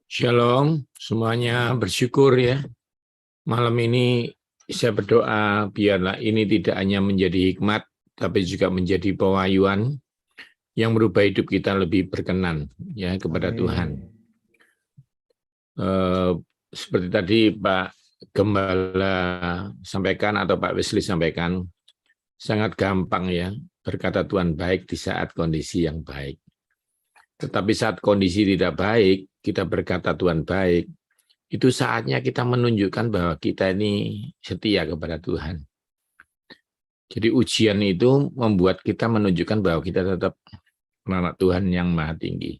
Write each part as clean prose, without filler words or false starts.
Shalom, semuanya bersyukur ya. Malam ini saya berdoa biarlah ini tidak hanya menjadi hikmat, tapi juga menjadi pewahyuan yang merubah hidup kita lebih berkenan ya kepada Tuhan. Seperti tadi Pak Gembala sampaikan atau Pak Wesley sampaikan, sangat gampang ya berkata Tuhan baik di saat kondisi yang baik. Tetapi saat kondisi tidak baik, kita berkata Tuhan baik, itu saatnya kita menunjukkan bahwa kita ini setia kepada Tuhan. Jadi ujian itu membuat kita menunjukkan bahwa kita tetap anak Tuhan yang maha tinggi.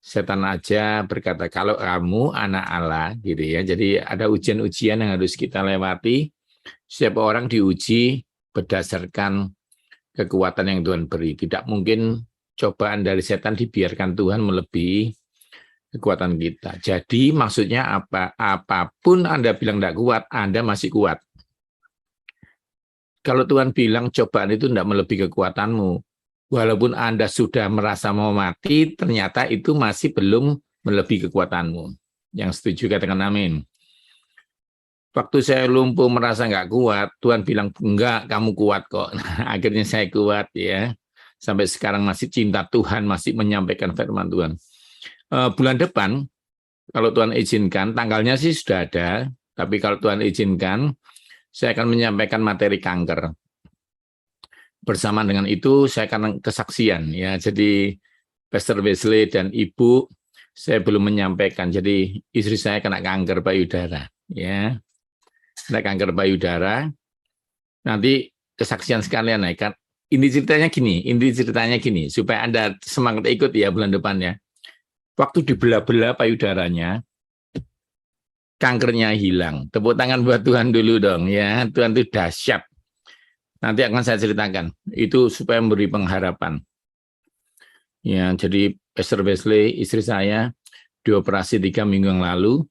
Setan aja berkata, kalau kamu anak Allah, gitu ya. Jadi ada ujian-ujian yang harus kita lewati. Setiap orang diuji berdasarkan kekuatan yang Tuhan beri. Tidak mungkin cobaan dari setan dibiarkan Tuhan melebihi kekuatan kita. Jadi maksudnya apa? Apapun Anda bilang tidak kuat, Anda masih kuat. Kalau Tuhan bilang cobaan itu tidak melebihi kekuatanmu, walaupun Anda sudah merasa mau mati, ternyata itu masih belum melebihi kekuatanmu. Yang setuju katakan amin. Waktu saya lumpuh merasa nggak kuat, Tuhan bilang enggak, kamu kuat kok. Nah, akhirnya saya kuat ya. Sampai sekarang masih cinta Tuhan, masih menyampaikan firman Tuhan. Bulan depan, kalau Tuhan izinkan, tanggalnya sih sudah ada, tapi kalau Tuhan izinkan, saya akan menyampaikan materi kanker. Bersama dengan itu, saya akan kesaksian ya. Jadi Pastor Wesley dan Ibu, saya belum menyampaikan. Jadi istri saya kena kanker payudara, ya, kena kanker payudara. Nanti kesaksian sekalian, ya kan. Ini ceritanya gini, supaya Anda semangat ikut ya bulan depannya. Waktu dibelah-belah payudaranya, kankernya hilang. Tepuk tangan buat Tuhan dulu dong ya. Tuhan itu dahsyat. Nanti akan saya ceritakan. Itu supaya memberi pengharapan. Ya, jadi Pastor Wesley, istri saya, dioperasi 3 minggu yang lalu.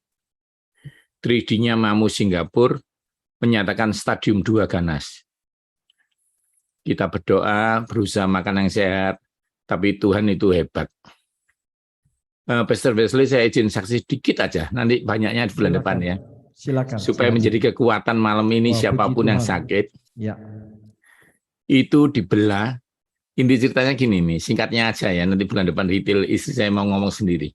3D-nya Mamu Singapura menyatakan stadium 2 ganas. Kita berdoa, berusaha makan yang sehat, tapi Tuhan itu hebat. Pastor Wesley, saya izin saksi dikit aja, nanti banyaknya di bulan depan ya. Silakan. Supaya menjadi kekuatan malam ini siapapun yang sakit, ya, itu dibelah. Inti ceritanya gini nih, singkatnya aja ya, nanti bulan depan detail istri saya mau ngomong sendiri.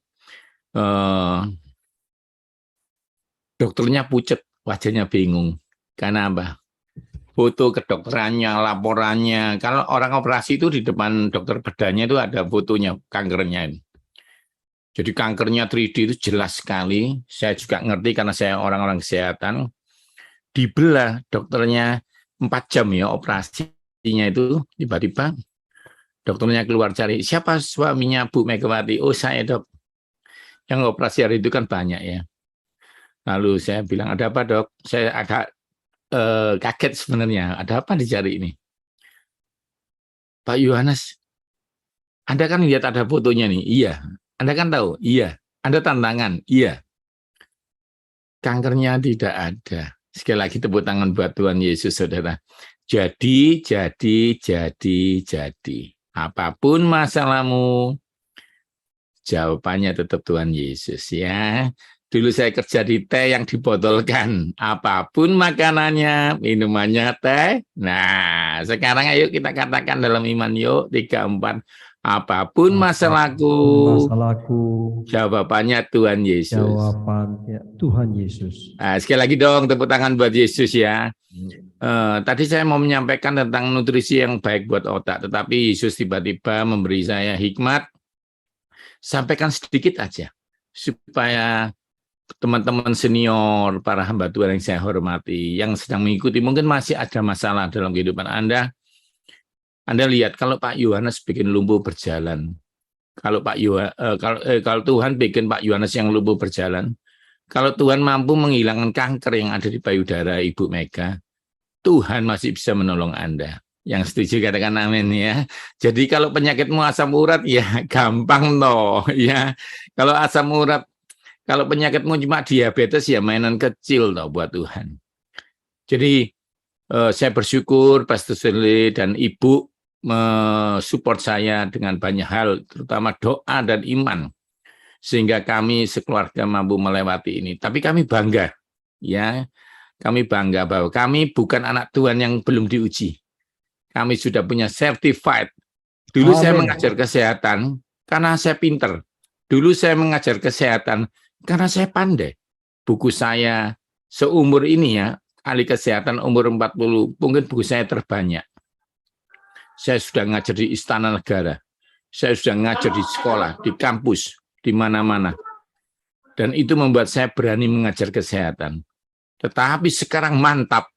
Dokternya pucet, wajahnya bingung. Karena apa? Foto kedokterannya, laporannya. Kalau orang operasi itu di depan dokter bedanya itu ada fotonya kankernya. Jadi kankernya 3D itu jelas sekali. Saya juga ngerti karena saya orang-orang kesehatan. Dibelah dokternya 4 jam ya operasinya itu. Tiba-tiba dokternya keluar cari, siapa suaminya Bu Megawati? Oh saya dok. Yang operasi hari itu kan banyak ya. Lalu saya bilang, ada apa dok? Saya agak kaget sebenarnya. Ada apa dicari ini? Pak Yohanes, Anda kan lihat ada fotonya nih? Iya. Anda kan tahu? Iya. Anda tantangan? Iya. Kankernya tidak ada. Sekali lagi tepuk tangan buat Tuhan Yesus, saudara. Jadi. Apapun masalahmu, jawabannya tetap Tuhan Yesus ya. Dulu saya kerja di teh yang dibotolkan. Apapun makanannya, minumannya teh. Nah, sekarang ayo kita katakan dalam iman yuk 3, 4. Apapun masalahku, jawabannya Tuhan Yesus. Jawabannya Tuhan Yesus. Nah, sekali lagi dong tepuk tangan buat Yesus ya. Tadi saya mau menyampaikan tentang nutrisi yang baik buat otak, tetapi Yesus tiba-tiba memberi saya hikmat. Sampaikan sedikit aja, supaya teman-teman senior, para hamba Tuhan yang saya hormati, yang sedang mengikuti, mungkin masih ada masalah dalam kehidupan Anda. Anda lihat, kalau Pak Yohanes bikin lumpuh berjalan, kalau Tuhan bikin Pak Yohanes yang lumpuh berjalan, kalau Tuhan mampu menghilangkan kanker yang ada di payudara Ibu Mega, Tuhan masih bisa menolong Anda. Yang setuju katakan amin ya. Jadi kalau penyakitmu asam urat ya gampang toh ya. Kalau asam urat, kalau penyakitmu cuma diabetes ya mainan kecil toh buat Tuhan. Jadi saya bersyukur Pastor Wesley dan Ibu mensupport saya dengan banyak hal, terutama doa dan iman. sehingga kami sekeluarga mampu melewati ini. Tapi kami bangga, ya, kami bangga bahwa kami bukan anak Tuhan yang belum diuji. Kami sudah punya certified. Dulu saya Amin. mengajar kesehatan karena saya pinter. Dulu saya mengajar kesehatan karena saya pandai. Buku saya seumur ini ya, ahli kesehatan umur 40, mungkin buku saya terbanyak. Saya sudah ngajar di Istana Negara. Saya sudah ngajar di sekolah, di kampus, di mana-mana. Dan itu membuat saya berani mengajar kesehatan. Tetapi sekarang mantap.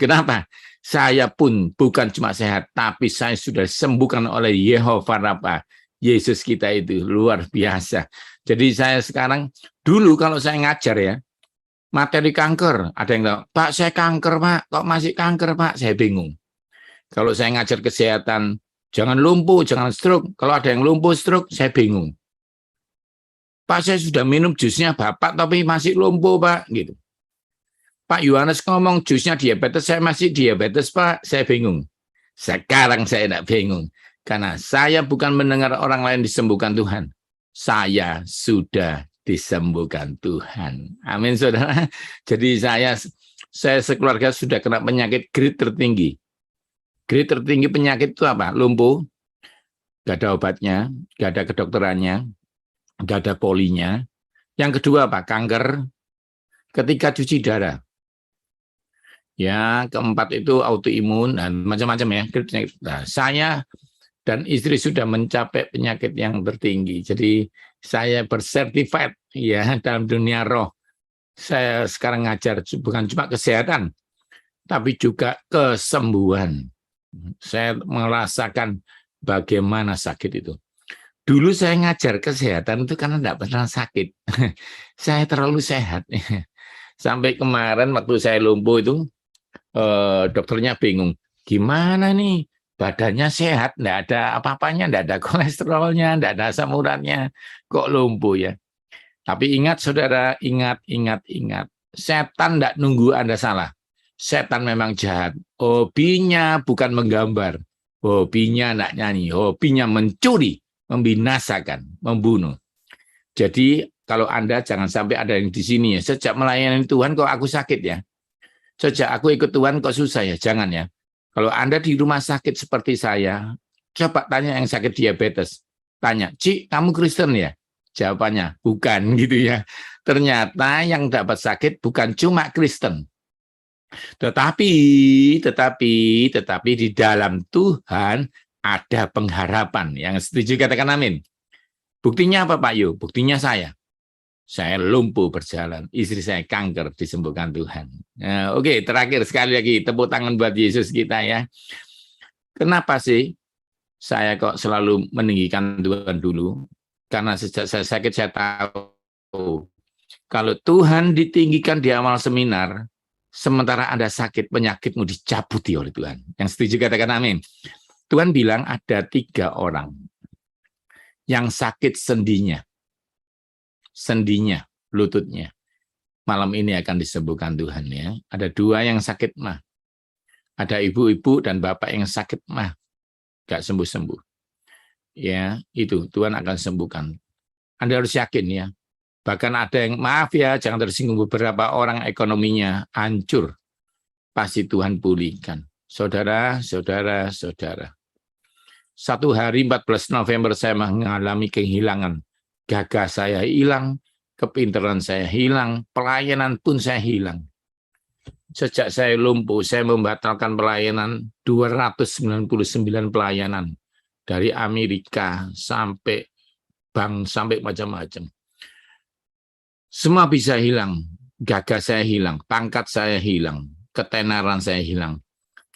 Kenapa? Saya pun bukan cuma sehat, tapi saya sudah disembuhkan oleh Yehova Rafa. Yesus kita itu luar biasa. Jadi saya sekarang, dulu kalau saya ngajar ya, materi kanker, ada yang tahu, Pak saya kanker Pak, kok masih kanker Pak? Saya bingung. Kalau saya ngajar kesehatan, jangan lumpuh, jangan stroke. Kalau ada yang lumpuh, stroke, saya bingung. Pak, saya sudah minum jusnya Bapak, tapi masih lumpuh, Pak. Gitu. Pak Yohanes ngomong jusnya diabetes, saya masih diabetes, Pak. Saya bingung. Sekarang saya tidak bingung. Karena saya bukan mendengar orang lain disembuhkan Tuhan. Saya sudah disembuhkan Tuhan. Amin, saudara. Jadi saya sekeluarga sudah kena penyakit grade tertinggi. Grade tertinggi penyakit itu apa? Lumpuh, nggak ada obatnya, nggak ada kedokterannya, nggak ada polinya. Yang kedua apa? Kanker ketika cuci darah. Ya, keempat itu autoimun dan macam-macam ya. Nah, saya dan istri sudah mencapai penyakit yang tertinggi. Jadi saya bersertifikat ya dalam dunia roh. Saya sekarang ngajar bukan cuma kesehatan, tapi juga kesembuhan. Saya merasakan bagaimana sakit itu. Dulu saya ngajar kesehatan itu karena tidak pernah sakit. Saya terlalu sehat. Sampai kemarin waktu saya lumpuh itu, dokternya bingung. Gimana nih? Badannya sehat, tidak ada apa-apanya, tidak ada kolesterolnya, tidak ada asam uratnya. Kok lumpuh ya? Tapi ingat saudara, ingat. Setan tidak nunggu Anda salah. Setan memang jahat. Hobinya bukan menggambar. Hobinya tidak nyanyi. Hobinya mencuri, membinasakan, membunuh. Jadi kalau Anda jangan sampai ada yang di sini ya. Sejak melayani Tuhan kok aku sakit ya. Sejak aku ikut Tuhan kok susah ya. Jangan ya. Kalau Anda di rumah sakit seperti saya, coba tanya yang sakit diabetes. Tanya, Cik, kamu Kristen ya? Jawabannya, bukan gitu ya. Ternyata yang dapat sakit bukan cuma Kristen. Tetapi di dalam Tuhan ada pengharapan. Yang setuju katakan amin. Buktinya apa Pak Yu? Buktinya saya lumpuh berjalan. Istri saya kanker, disembuhkan Tuhan. Nah, oke, terakhir sekali lagi tepuk tangan buat Yesus kita ya. Kenapa sih saya kok selalu meninggikan Tuhan dulu? Karena sejak saya sakit saya tahu kalau Tuhan ditinggikan di awal seminar, sementara Anda sakit, penyakitmu dicabuti oleh Tuhan. Yang setuju katakan amin. Tuhan bilang ada 3 orang yang sakit sendinya, lututnya. Malam ini akan disembuhkan Tuhan ya. Ada 2 yang sakit mah. Ada ibu-ibu dan bapak yang sakit mah. Gak sembuh-sembuh. Ya, itu Tuhan akan sembuhkan. Anda harus yakin ya. Bahkan ada yang, maaf ya, jangan tersinggung, beberapa orang ekonominya hancur. Pasti Tuhan pulihkan. Saudara. Satu hari 14 November saya mengalami kehilangan. Gagah saya hilang, kepintaran saya hilang, pelayanan pun saya hilang. Sejak saya lumpuh, saya membatalkan pelayanan 299 pelayanan. Dari Amerika sampai bank, sampai macam-macam. Semua bisa hilang. Gagah saya hilang, pangkat saya hilang, ketenaran saya hilang.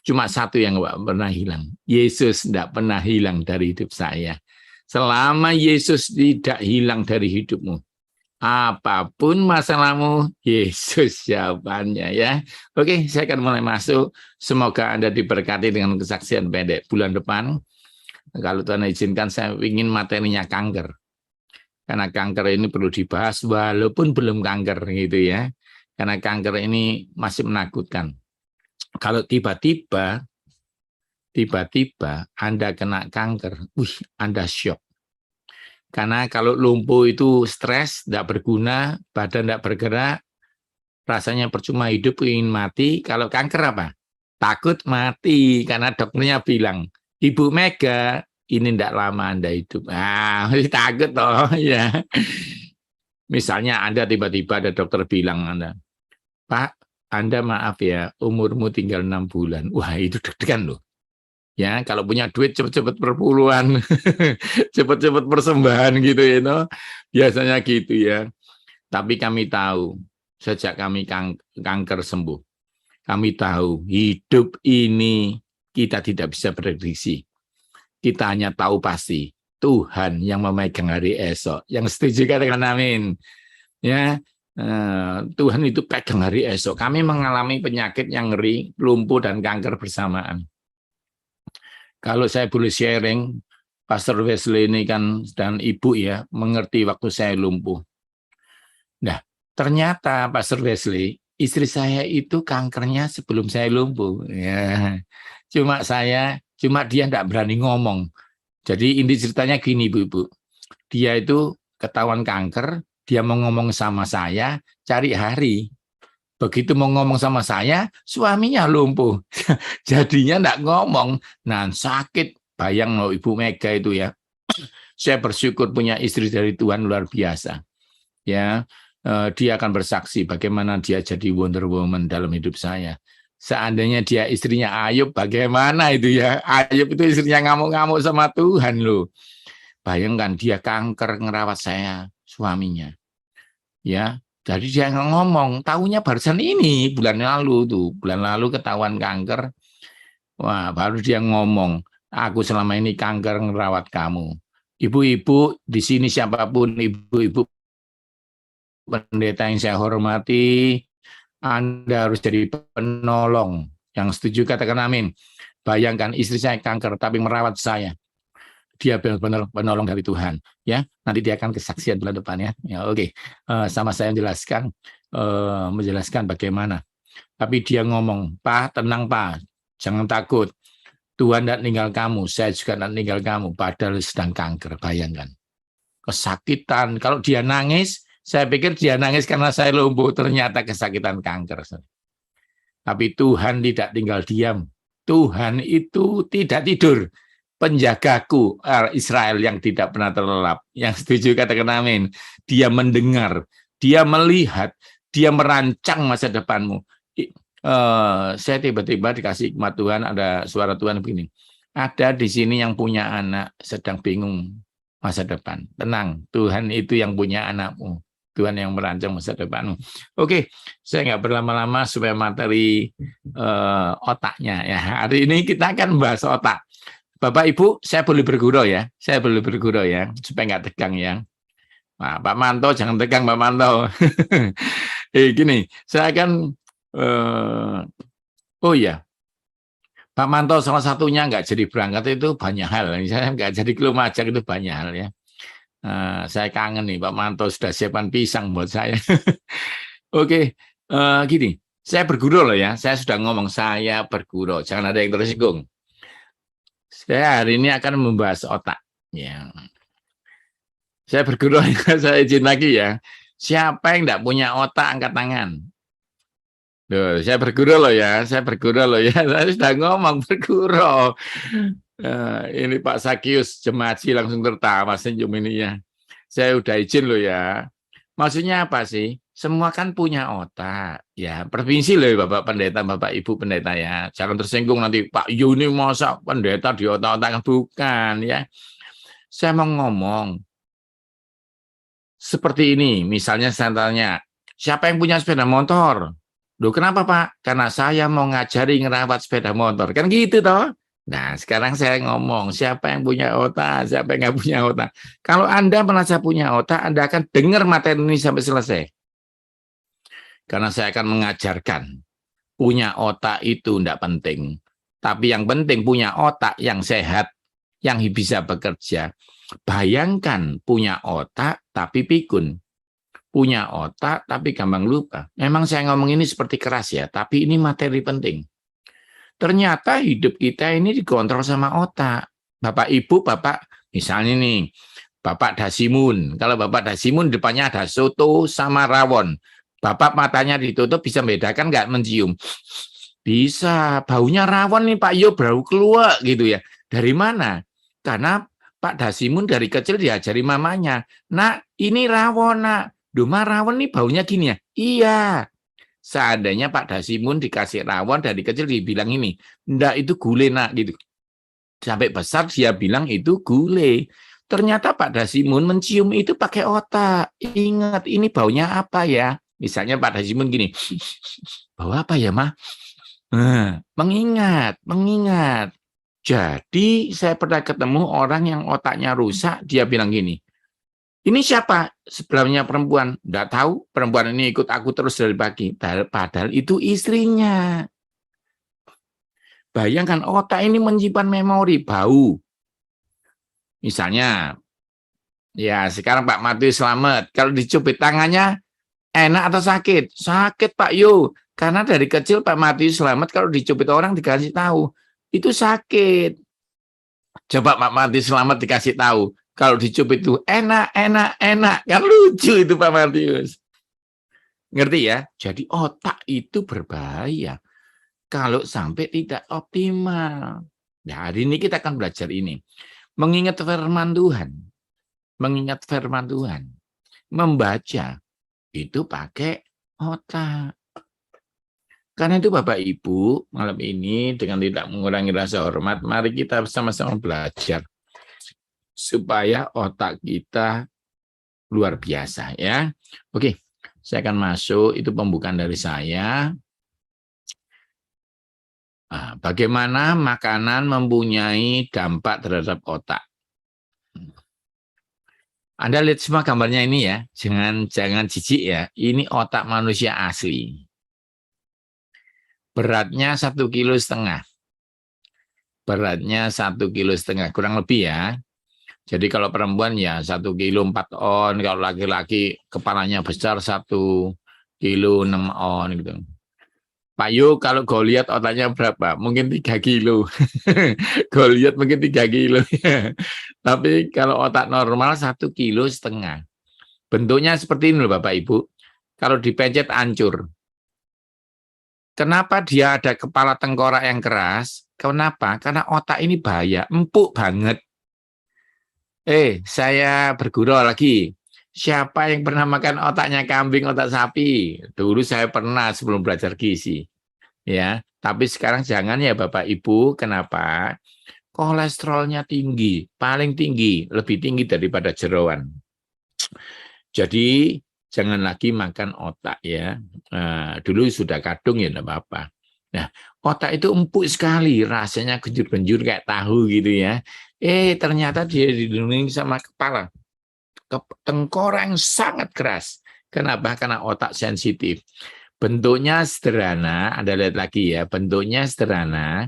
Cuma satu yang tidak pernah hilang. Yesus tidak pernah hilang dari hidup saya. Selama Yesus tidak hilang dari hidupmu, apapun masalahmu, Yesus jawabannya ya. Oke, saya akan mulai masuk. Semoga Anda diberkati dengan kesaksian pendek. Bulan depan, kalau Tuhan izinkan, saya ingin materinya kanker. Karena kanker ini perlu dibahas walaupun belum kanker gitu ya. Karena kanker ini masih menakutkan. Kalau tiba-tiba Anda kena kanker, Anda syok. Karena kalau lumpuh itu stres, tidak berguna, badan tidak bergerak, rasanya percuma hidup, ingin mati. Kalau kanker apa? Takut mati, karena dokternya bilang, Ibu Mega, ini tidak lama Anda hidup. Takut toh, ya. Misalnya Anda tiba-tiba ada dokter bilang Anda, Pak, Anda maaf ya, umurmu tinggal 6 bulan. Wah, itu deg-degan loh. Ya, kalau punya duit cepet-cepet perpuluhan, cepet-cepet persembahan gitu ya, no? Biasanya gitu ya. Tapi kami tahu, sejak kami kanker sembuh, kami tahu hidup ini kita tidak bisa prediksi. Kita hanya tahu pasti Tuhan yang memegang hari esok. Yang setuju katakan amin. Ya, Tuhan itu pegang hari esok. Kami mengalami penyakit yang ngeri, lumpuh dan kanker bersamaan. Kalau saya boleh sharing, Pastor Wesley ini kan dan Ibu ya mengerti waktu saya lumpuh. Nah, ternyata Pastor Wesley, istri saya itu kankernya sebelum saya lumpuh. Ya, cuma dia tidak berani ngomong. Jadi inti ceritanya gini, Ibu. Dia itu ketahuan kanker, dia mau ngomong sama saya, cari hari. Begitu mau ngomong sama saya, suaminya lumpuh. Jadinya enggak ngomong. Nah, sakit. Bayang loh Ibu Mega itu ya. Saya bersyukur punya istri dari Tuhan luar biasa. Ya, dia akan bersaksi bagaimana dia jadi Wonder Woman dalam hidup saya. Seandainya dia istrinya Ayub, bagaimana itu ya? Ayub itu istrinya ngamuk-ngamuk sama Tuhan loh. Bayangkan dia kanker ngerawat saya, suaminya. Ya, jadi dia nggak ngomong, tahunya barusan ini bulan lalu ketahuan kanker. Wah, baru dia ngomong, aku selama ini kanker ngerawat kamu. Ibu-ibu di sini siapapun ibu-ibu pendeta yang saya hormati, Anda harus jadi penolong. Yang setuju katakan amin. Bayangkan istri saya kanker tapi merawat saya. Dia benar-benar penolong dari Tuhan, ya. Nanti dia akan kesaksian bulan depan ya. Oke. Sama saya menjelaskan bagaimana. Tapi dia ngomong, Pak, tenang Pak, jangan takut. Tuhan tidak tinggal kamu, saya juga tidak tinggal kamu. Padahal sedang kanker, bayangkan. Kesakitan. Kalau dia nangis, saya pikir dia nangis karena saya lumpuh. Ternyata kesakitan kanker. Tapi Tuhan tidak tinggal diam. Tuhan itu tidak tidur. Penjagaku Israel yang tidak pernah terlelap. Yang setuju katakan amin. Dia mendengar, dia melihat, dia merancang masa depanmu. Saya tiba-tiba dikasih hikmat Tuhan, ada suara Tuhan begini. Ada di sini yang punya anak sedang bingung masa depan. Tenang, Tuhan itu yang punya anakmu. Tuhan yang merancang masa depanmu. Oke, saya nggak berlama-lama supaya materi otaknya ya. Hari ini kita akan bahas otak. Bapak Ibu, saya boleh bergurau ya, supaya nggak tegang ya. Nah, Pak Manto jangan tegang Pak Manto. Gini, saya akan, oh ya, Pak Manto salah satunya nggak jadi berangkat itu banyak hal. Saya nggak jadi ke Lumajang itu banyak hal ya. Saya kangen nih Pak Manto sudah siapkan pisang buat saya. Oke, gini, saya bergurau loh ya, saya sudah ngomong saya bergurau, jangan ada yang tersinggung. Saya hari ini akan membahas otak. Ya. Saya bergurau, saya izin lagi ya. Siapa yang tidak punya otak, angkat tangan. Loh, saya bergurau loh ya. Saya sudah ngomong bergurau. Ini Pak Sakius Jemaji langsung tertawa senyum ini ya. Saya udah izin loh ya. Maksudnya apa sih? Semua kan punya otak, ya. Provinsi loh Bapak Pendeta, Bapak Ibu Pendeta ya. Jangan tersinggung nanti Pak Yuni masa pendeta di otak-otak, bukan ya. Saya mau ngomong seperti ini, misalnya saya tanya, siapa yang punya sepeda motor? Loh kenapa Pak? Karena saya mau ngajari ngerawat sepeda motor, kan gitu toh. Nah sekarang saya ngomong, siapa yang punya otak, siapa yang nggak punya otak. Kalau Anda merasa punya otak, Anda akan dengar materi ini sampai selesai. Karena saya akan mengajarkan, punya otak itu tidak penting. Tapi yang penting punya otak yang sehat, yang bisa bekerja. Bayangkan punya otak tapi pikun. Punya otak tapi gampang lupa. Memang saya ngomong ini seperti keras ya, tapi ini materi penting. Ternyata hidup kita ini dikontrol sama otak. Bapak Ibu, Bapak, misalnya nih, Bapak Dasimun. Kalau Bapak Dasimun depannya ada soto sama rawon. Bapak matanya ditutup bisa membedakan nggak mencium? Bisa. Baunya rawon nih Pak Yo, bau keluar gitu ya. Dari mana? Karena Pak Dasimun dari kecil diajari mamanya. Nak, ini rawon nak. Duma rawon nih baunya gini ya. Iya. Seandainya Pak Dasimun dikasih rawon dari kecil dibilang ini, enggak itu gulai nak gitu. Sampai besar dia bilang itu gulai. Ternyata Pak Dasimun mencium itu pakai otak. Ingat ini baunya apa ya? Misalnya Pak Dasimun gini, bau apa ya mah? Mengingat. Jadi saya pernah ketemu orang yang otaknya rusak, dia bilang gini, ini siapa? Sebelahnya perempuan. Enggak tahu, perempuan ini ikut aku terus dari pagi. Padahal itu istrinya. Bayangkan otak ini menyimpan memori bau. Misalnya, ya sekarang Pak Matius selamat. Kalau dicubit tangannya, enak atau sakit? Sakit Pak Yo. Karena dari kecil Pak Matius selamat kalau dicubit orang dikasih tahu. Itu sakit. Coba Pak Matius selamat dikasih tahu. Kalau dicubit itu enak. Kan lucu itu Pak Matius. Ngerti ya? Jadi otak itu berbahaya kalau sampai tidak optimal. Nah, hari ini kita akan belajar ini. Mengingat firman Tuhan. Membaca itu pakai otak. Karena itu Bapak Ibu, malam ini dengan tidak mengurangi rasa hormat, mari kita sama-sama belajar supaya otak kita luar biasa ya. Oke, saya akan masuk, itu pembukaan dari saya. Bagaimana makanan mempunyai dampak terhadap otak. Anda lihat semua gambarnya ini ya, jangan jijik ya. Ini otak manusia asli. Beratnya 1,5 kilo. Beratnya 1,5 kilo, kurang lebih ya. Jadi kalau perempuan ya 1 kilo 4 on, kalau laki-laki kepalanya besar 1 kilo 6 on gitu. Pak Yo, kalau Goliat otaknya berapa? Mungkin 3 kilo. Goliat mungkin 3 kilo. Tapi kalau otak normal 1,5 kilo. Bentuknya seperti ini loh Bapak Ibu. Kalau dipencet hancur. Kenapa dia ada kepala tengkorak yang keras? Kenapa? Karena otak ini bahaya, empuk banget. Saya bergurau lagi. Siapa yang pernah makan otaknya kambing, otak sapi? Dulu saya pernah sebelum belajar gizi. Ya, tapi sekarang jangan ya Bapak Ibu. Kenapa? Kolesterolnya tinggi, paling tinggi, lebih tinggi daripada jeroan. Jadi jangan lagi makan otak ya. Dulu sudah kadung ya enggak apa-apa. Nah, otak itu empuk sekali, rasanya genjur-genjur kayak tahu gitu ya. Ternyata dia dilindungi sama kepala. Tengkorak yang sangat keras. Kenapa? Karena otak sensitif. Bentuknya sederhana, Anda lihat lagi ya, bentuknya sederhana,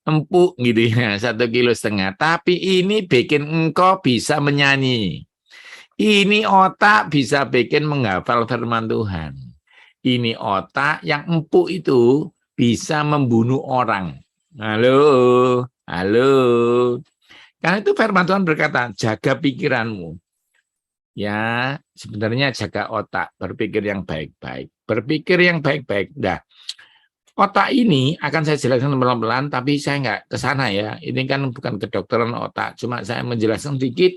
empuk gitu ya, 1,5 kilo. Tapi ini bikin engkau bisa menyanyi. Ini otak bisa bikin menghafal firman Tuhan. Ini otak yang empuk itu bisa membunuh orang. Halo. Karena itu firman Tuhan berkata, jaga pikiranmu. Ya, sebenarnya jaga otak, berpikir yang baik-baik. Nah, otak ini akan saya jelaskan pelan-pelan, tapi saya nggak ke sana ya. Ini kan bukan kedokteran otak, cuma saya menjelaskan sedikit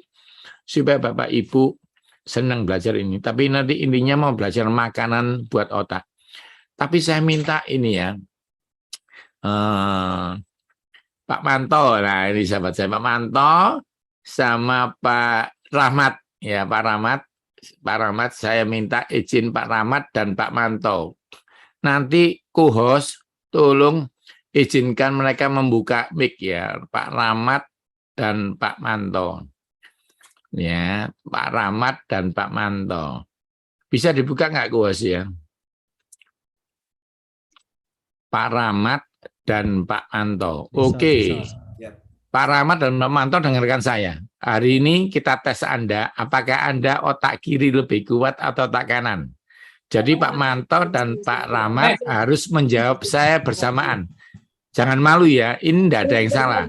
supaya Bapak Ibu senang belajar ini. Tapi nanti intinya mau belajar makanan buat otak. Tapi saya minta ini ya, Pak Manto, nah ini sahabat saya, Pak Manto sama Pak Rahmat. Ya Pak Rahmat, saya minta izin Pak Rahmat dan Pak Manto. Nanti co-host tolong izinkan mereka membuka mic ya, Pak Rahmat dan Pak Manto. Ya, Pak Rahmat dan Pak Manto. Bisa dibuka nggak co-host ya? Pak Rahmat dan Pak Manto. Oke. Pak Rahmat dan Pak Manto dengarkan saya. Hari ini kita tes Anda, apakah Anda otak kiri lebih kuat atau otak kanan? Jadi Pak Manto dan Pak Rahmat harus menjawab saya bersamaan. Jangan malu ya, ini tidak ada yang salah.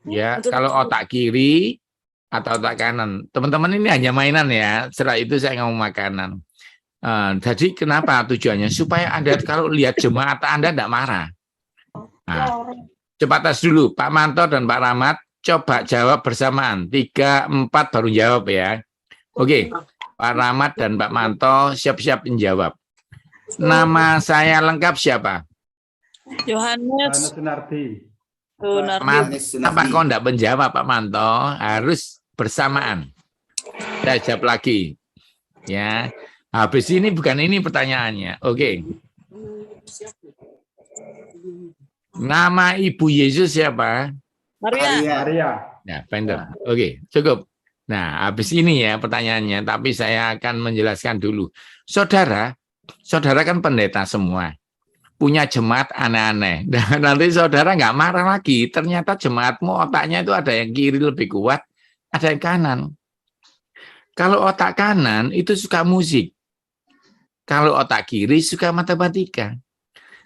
Ya, kalau otak kiri atau otak kanan. Teman-teman ini hanya mainan ya. Setelah itu saya ngomong makanan. Jadi kenapa tujuannya? Supaya Anda kalau lihat jemaat Anda tidak marah. Nah, cepat tes dulu. Pak Manto dan Pak Rahmat, coba jawab bersamaan. 3, 4 baru jawab ya. Oke, Pak Rahmat dan Pak Manto siap-siap menjawab. Nama saya lengkap siapa? Yohanes Sunardi. Sunardi. Kenapa kau tidak menjawab Pak Manto? Harus bersamaan. Saya jawab lagi. Ya, habis ini bukan ini pertanyaannya. Oke. Nama Ibu Yesus siapa? Maria. Nah, benar. Oke, cukup. Nah, habis ini ya pertanyaannya, tapi saya akan menjelaskan dulu. Saudara kan pendeta semua. Punya jemaat aneh-aneh. Dan nanti saudara nggak marah lagi. Ternyata jemaatmu otaknya itu ada yang kiri lebih kuat, ada yang kanan. Kalau otak kanan itu suka musik. Kalau otak kiri suka matematika.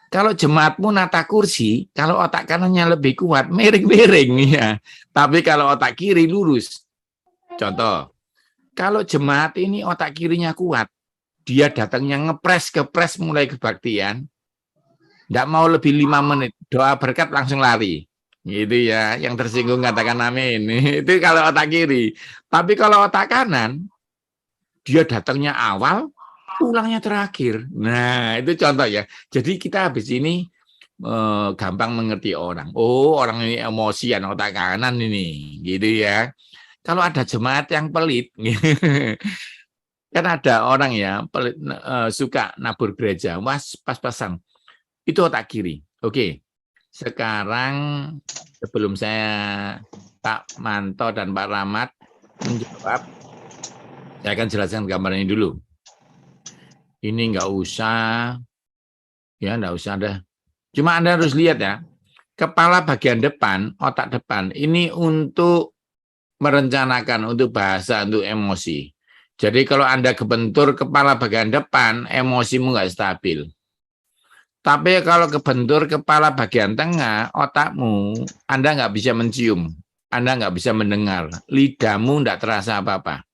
Kalau jemaatmu nata kursi, kalau otak kanannya lebih kuat, miring-miring ya. Tapi kalau otak kiri lurus. Contoh, kalau jemaat ini otak kirinya kuat, dia datangnya ngepres mulai kebaktian, tidak mau lebih 5 menit, doa berkat langsung lari. Gitu ya, yang tersinggung katakan amin. Itu kalau otak kiri. Tapi kalau otak kanan, dia datangnya awal, pulangnya terakhir. Nah, itu contoh ya. Jadi kita habis ini gampang mengerti orang. Oh, orang ini emosian, otak kanan ini. Gitu ya. Kalau ada jemaat yang pelit, kan ada orang ya pelit, suka nabur gereja, pas-pasan. Itu otak kiri. Oke. Sekarang sebelum saya Pak Manto dan Pak Rahmat menjawab, saya akan jelaskan gambar ini dulu. Ini nggak usah, ya nggak usah dah. Cuma Anda harus lihat ya, kepala bagian depan, otak depan, ini untuk merencanakan, untuk bahasa, untuk emosi. Jadi kalau Anda kebentur kepala bagian depan, emosimu nggak stabil. Tapi kalau kebentur kepala bagian tengah, otakmu, Anda nggak bisa mencium, Anda nggak bisa mendengar, lidahmu nggak terasa apa-apa.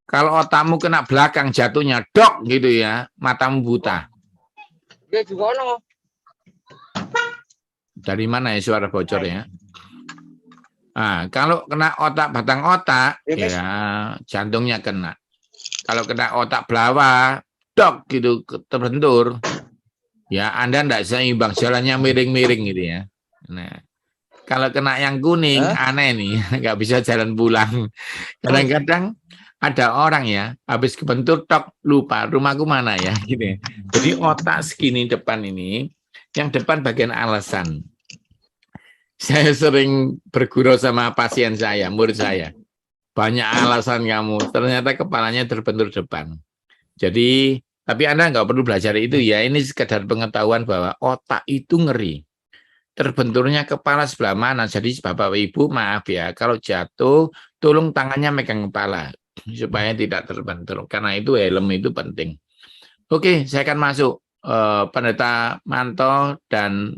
Kalau otakmu kena belakang jatuhnya, dok gitu ya, matamu buta. Dari mana ya suara bocor ya? Nah, kalau kena otak batang otak, ya jantungnya kena. Kalau kena otak bawah, dok gitu terbentur, ya Anda tidak seimbang, jalannya miring-miring gitu ya. Nah, kalau kena yang kuning, aneh nih, nggak bisa jalan pulang. Kadang-kadang ada orang ya, habis kebentur tok lupa rumahku mana ya, gitu. Jadi otak segini depan ini, yang depan bagian alasan. Saya sering bergurau sama pasien saya, murid saya. Banyak alasan kamu, ternyata kepalanya terbentur depan. Jadi, tapi Anda nggak perlu belajar itu ya, ini sekedar pengetahuan bahwa otak itu ngeri. Terbenturnya kepala sebelah mana, jadi Bapak Ibu maaf ya, kalau jatuh, tolong tangannya megang kepala, supaya tidak terbentur, karena itu helm itu penting. Oke, saya akan masuk. Pendeta Manto dan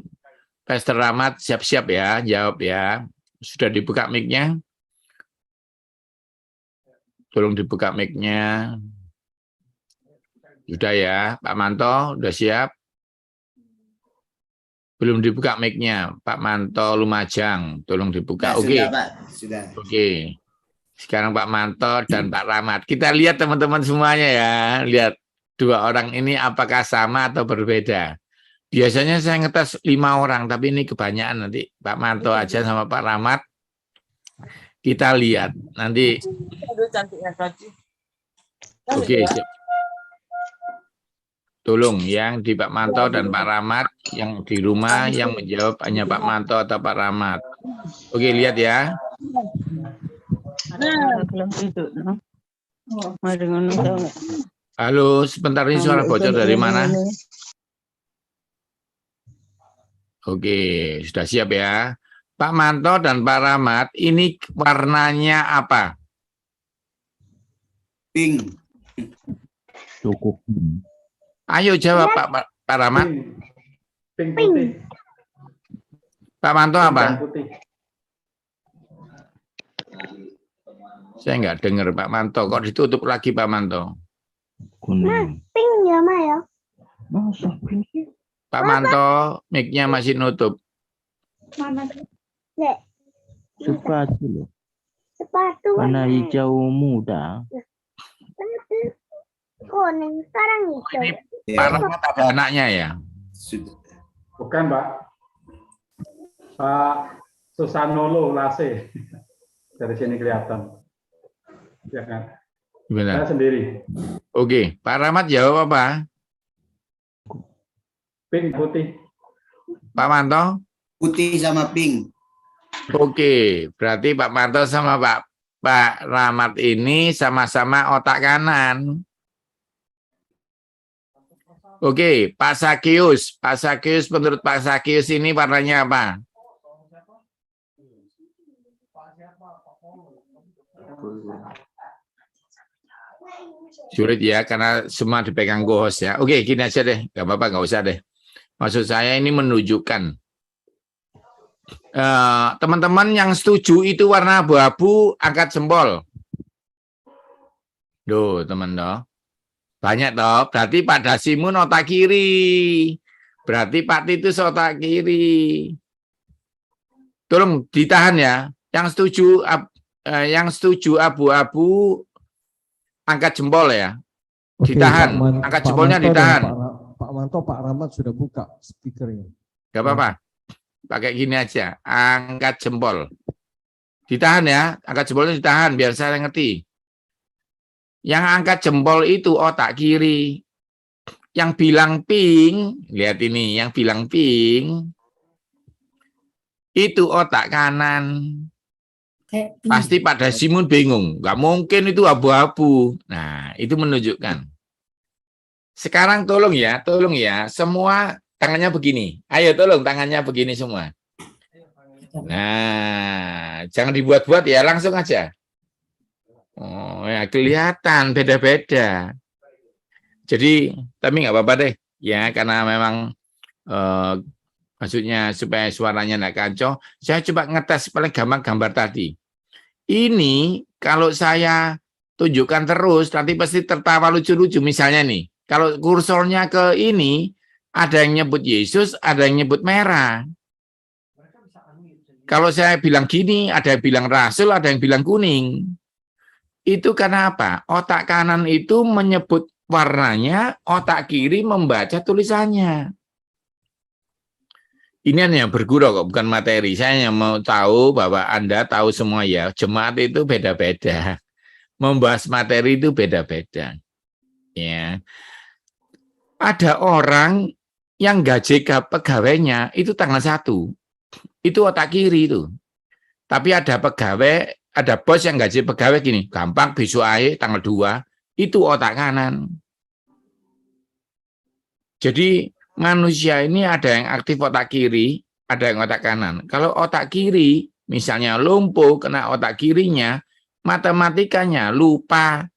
Pastor Rahmat siap-siap ya, jawab ya. Sudah dibuka mic-nya? Tolong dibuka mic-nya. Sudah ya, Pak Manto, sudah siap? Belum dibuka mic-nya, Pak Manto Lumajang, tolong dibuka. Oke. Sudah, Pak. Sudah. Oke. Sekarang Pak Manto dan Pak Rahmat. Kita lihat teman-teman semuanya ya. Lihat dua orang ini apakah sama atau berbeda. Biasanya saya ngetes 5 orang, tapi ini kebanyakan nanti. Pak Manto aja sama Pak Rahmat. Kita lihat nanti. Oke, siap. Tolong yang di Pak Manto dan Pak Rahmat, yang di rumah yang menjawab hanya Pak Manto atau Pak Rahmat. Oke, lihat ya. Halo, sebentar ini suara bocor dari mana? Oke, sudah siap ya. Pak Manto dan Pak Rahmat, ini warnanya apa? Pink. Cukup. Ayo jawab Pak Rahmat. Pink putih. Pak Manto apa? Putih. Saya nggak dengar Pak Manto. Kok ditutup lagi Pak Manto? Kuning. Pink ya, Ma ya? Masa pink sih? Pak Manto, mic-nya masih nutup. Mana tuh? Dek, Sepatu loh. sepatu Warna warna hijau muda. sepatu kuning sekarang hijau. Ini Pak Rahmat ada anaknya ya? Bukan, Pak. Pak Susanolo Lase. Dari sini kelihatan. Ya kan? Gimana? Saya sendiri. Oke, Pak Rahmat jawab apa? Pink putih. Pak Manto? Putih sama pink. Oke, berarti Pak Manto sama Pak Rahmat ini sama-sama otak kanan. Oke, Pak Sakius. Pak Sakius, menurut Pak Sakius ini warnanya apa? Sulit ya, karena semua dipegang co-host ya. Oke, gini aja deh. Nggak apa-apa, nggak usah deh. Maksud saya ini menunjukkan. Teman-teman yang setuju itu warna abu-abu, angkat jempol. Duh, teman toh. Banyak toh. Berarti Pak Dasimun otak kiri. Berarti Pak Titus otak kiri. Tolong ditahan ya. Yang setuju abu-abu, angkat jempol ya. Oke, Ditahan. Angkat jempolnya Manto dan ditahan. Pak Manto, Pak Rahmat sudah buka speakernya. Gak apa-apa. Pakai gini aja. Angkat jempol. Ditahan ya. Angkat jempolnya ditahan. Biar saya ngerti. Yang angkat jempol itu otak kiri. Yang bilang pink. Lihat ini. Yang bilang pink. Itu otak kanan. Pasti Pak Dasimun bingung. Nggak mungkin itu abu-abu. Nah, itu menunjukkan. Sekarang tolong ya. Semua tangannya begini. Ayo tolong tangannya begini semua. Nah, jangan dibuat-buat ya. Langsung aja. Oh ya, kelihatan beda-beda. Jadi, tapi nggak apa-apa deh. Ya, karena memang maksudnya supaya suaranya nggak kacau. Saya coba ngetes paling gampang gambar tadi. Ini kalau saya tunjukkan terus, nanti pasti tertawa lucu-lucu. Misalnya nih, kalau kursornya ke ini, ada yang nyebut Yesus, ada yang nyebut merah. Kalau saya bilang gini, ada yang bilang Rasul, ada yang bilang kuning. Itu karena apa? Otak kanan itu menyebut warnanya, otak kiri membaca tulisannya. Ini hanya bergurau kok, bukan materi. Saya hanya mau tahu bahwa Anda tahu semua ya, jemaat itu beda-beda. Membahas materi itu beda-beda. Ya. Ada orang yang gaji pegawainya itu tanggal 1. Itu otak kiri itu. Tapi ada pegawai, ada bos yang gaji pegawai gini, gampang besok aja tanggal 2, itu otak kanan. Jadi manusia ini ada yang aktif otak kiri, ada yang otak kanan. Kalau otak kiri, misalnya lumpuh kena otak kirinya, matematikanya lupa.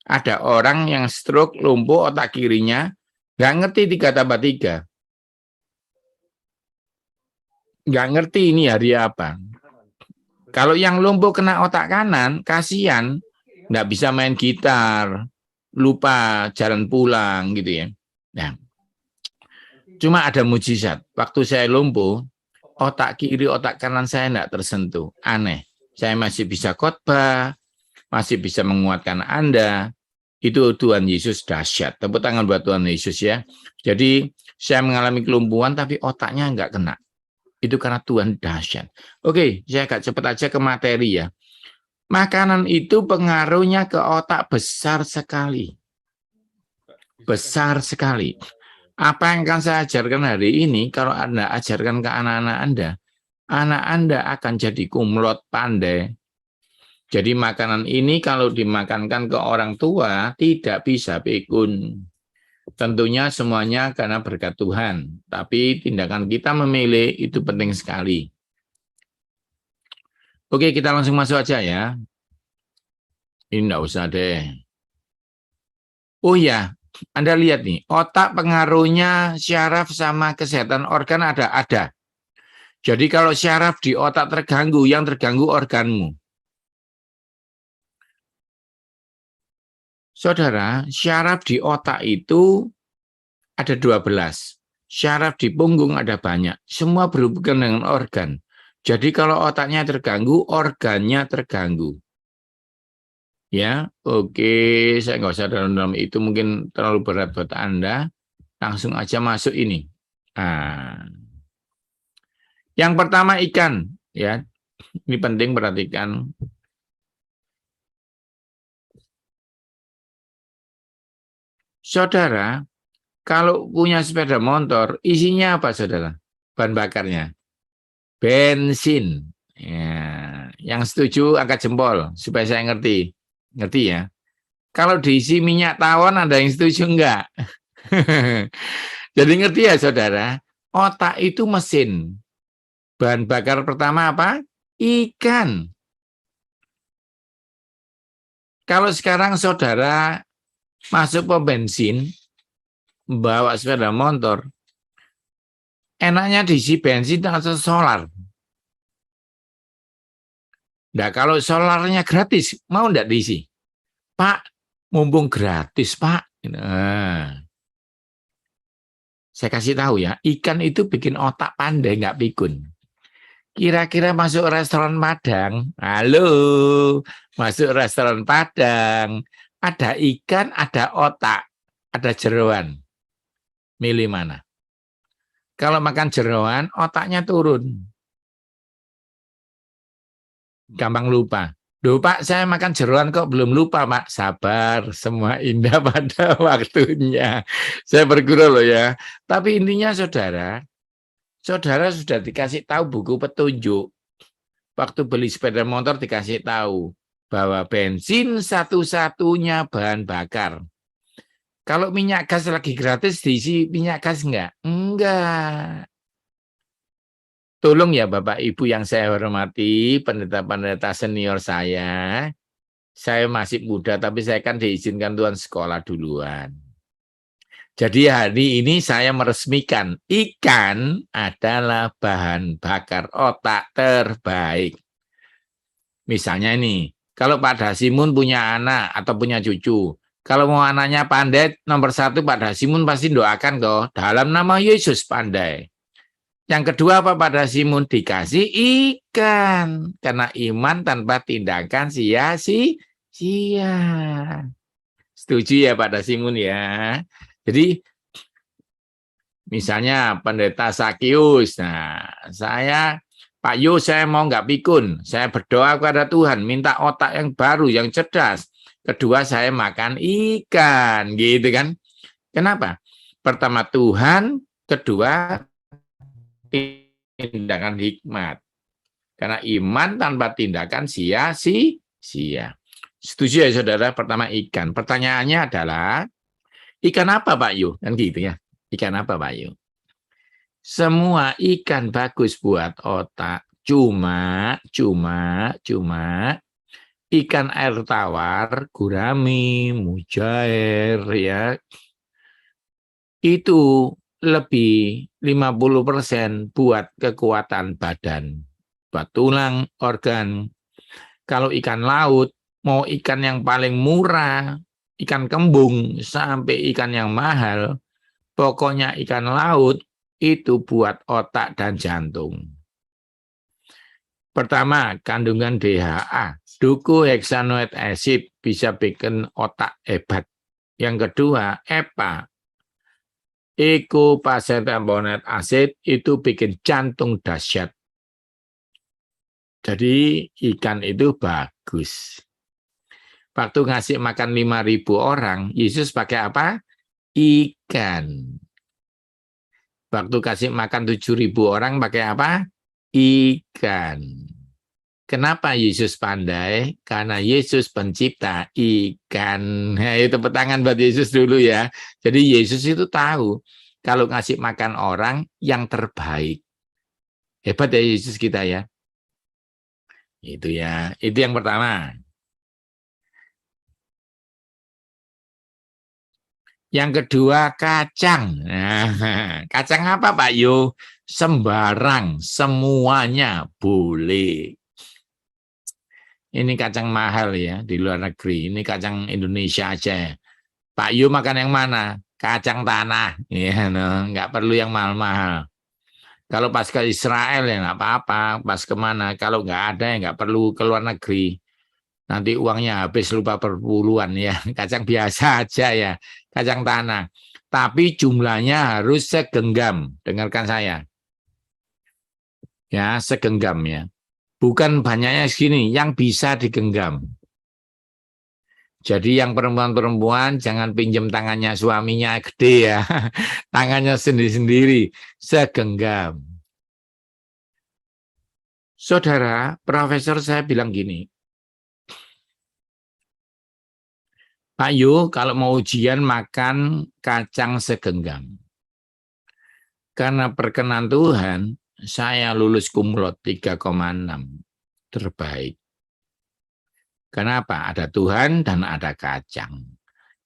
Ada orang yang stroke lumpuh otak kirinya, nggak ngerti 3 tambah 3. Nggak ngerti ini hari apa. Kalau yang lumpuh kena otak kanan, kasihan, nggak bisa main gitar, lupa jalan pulang gitu ya. Nah, cuma ada mujizat. Waktu saya lumpuh, otak kiri, otak kanan saya nggak tersentuh. Aneh. Saya masih bisa khotbah, masih bisa menguatkan Anda. Itu Tuhan Yesus dahsyat. Tepuk tangan buat Tuhan Yesus ya. Jadi saya mengalami kelumpuhan tapi otaknya nggak kena. Itu karena Tuhan dahsyat. Oke, saya agak cepat aja ke materi ya. Makanan itu pengaruhnya ke otak besar sekali. Besar sekali. Apa yang akan saya ajarkan hari ini, kalau Anda ajarkan ke anak-anak Anda akan jadi kumlot pandai. Jadi makanan ini kalau dimakankan ke orang tua, tidak bisa pikun. Tentunya semuanya karena berkat Tuhan. Tapi tindakan kita memilih itu penting sekali. Oke, kita langsung masuk aja ya. Ini enggak usah deh. Oh ya, Anda lihat nih, otak pengaruhnya syaraf sama kesehatan organ ada. Jadi kalau syaraf di otak terganggu, yang terganggu organmu. Saudara, syaraf di otak itu ada 12. Syaraf di punggung ada banyak. Semua berhubungan dengan organ. Jadi kalau otaknya terganggu, organnya terganggu. Ya, oke, saya nggak usah dalam itu, mungkin terlalu berat buat Anda. Langsung aja masuk ini. Nah, yang pertama ikan, ya, ini penting perhatikan. Saudara, kalau punya sepeda motor, isinya apa, saudara? Bahan bakarnya bensin. Ya, yang setuju angkat jempol supaya saya ngerti. Ngerti ya? Kalau diisi minyak tawon ada yang setuju enggak? Jadi ngerti ya saudara? Otak itu mesin. Bahan bakar pertama apa? Ikan. Kalau sekarang saudara masuk pom bensin, bawa sepeda motor, enaknya diisi bensin atau solar? Nah, kalau solarnya gratis, mau enggak diisi? Pak, mumpung gratis, Pak. Nah, saya kasih tahu ya, ikan itu bikin otak pandai, nggak pikun. Kira-kira masuk restoran Padang, halo, masuk restoran Padang, ada ikan, ada otak, ada jeroan. Milih mana? Kalau makan jeroan, otaknya turun. Gampang lupa. Duh Pak, saya makan jeroan kok belum lupa Pak. Sabar, semua indah pada waktunya. Saya berguru loh ya. Tapi intinya saudara sudah dikasih tahu buku petunjuk. Waktu beli sepeda motor dikasih tahu bahwa bensin satu-satunya bahan bakar. Kalau minyak gas lagi gratis diisi minyak gas enggak? Enggak. Tolong ya Bapak Ibu yang saya hormati, pendeta-pendeta senior saya masih muda tapi saya kan diizinkan Tuhan sekolah duluan. Jadi hari ini saya meresmikan ikan adalah bahan bakar otak terbaik. Misalnya ini, kalau Pak Dasimun punya anak atau punya cucu, kalau mau anaknya pandai, nomor 1 Pak Dasimun pasti doakan kok, dalam nama Yesus pandai. Yang kedua apa pada Simun? Dikasih ikan. Karena iman tanpa tindakan sia-sia. Setuju ya Pak Dasimun ya. Jadi misalnya pendeta Sakius. Nah, Pak Yus saya mau nggak pikun. Saya berdoa kepada Tuhan. Minta otak yang baru, yang cerdas. Kedua saya makan ikan. Gitu kan. Kenapa? Pertama Tuhan. Kedua tindakan hikmat. Karena iman tanpa tindakan sia-sia. Setuju ya saudara? Pertama ikan. Pertanyaannya adalah, ikan apa Pak Yu? Kan gitu ya. Ikan apa Pak Yu? Semua ikan bagus buat otak. Cuma ikan air tawar, gurami, mujair ya. Itu lebih 50% buat kekuatan badan, buat tulang, organ. Kalau ikan laut, mau ikan yang paling murah, ikan kembung, sampai ikan yang mahal, pokoknya ikan laut itu buat otak dan jantung. Pertama, kandungan DHA, docosahexaenoid acid, bisa bikin otak hebat. Yang kedua, EPA, eicosapentaenoic acid, itu bikin jantung dahsyat. Jadi ikan itu bagus. Waktu ngasih makan 5.000 orang, Yesus pakai apa? Ikan. Waktu kasih makan 7.000 orang pakai apa? Ikan. Kenapa Yesus pandai? Karena Yesus pencipta ikan. Nah, itu tepuk tangan buat Yesus dulu ya. Jadi Yesus itu tahu kalau ngasih makan orang yang terbaik. Hebat ya Yesus kita ya. Itu ya. Itu yang pertama. Yang kedua kacang. Nah, kacang apa Pak Yo? Sembarang, semuanya boleh. Ini kacang mahal ya di luar negeri. Ini kacang Indonesia aja. Pak Yu makan yang mana? Kacang tanah. Ya, no. Nggak perlu yang mahal-mahal. Kalau pas ke Israel ya nggak apa-apa. Pas kemana? Kalau nggak ada ya nggak perlu ke luar negeri. Nanti uangnya habis lupa perpuluhan ya. Kacang biasa aja ya. Kacang tanah. Tapi jumlahnya harus segenggam. Dengarkan saya. Ya, segenggam ya. Bukan banyaknya segini, yang bisa digenggam. Jadi yang perempuan-perempuan jangan pinjam tangannya suaminya gede ya. Tangannya sendiri-sendiri, segenggam. Saudara, profesor saya bilang gini, Pak Yu, kalau mau ujian makan kacang segenggam. Karena perkenan Tuhan, saya lulus kumlot 3,6 terbaik. Kenapa? Ada Tuhan dan ada kacang.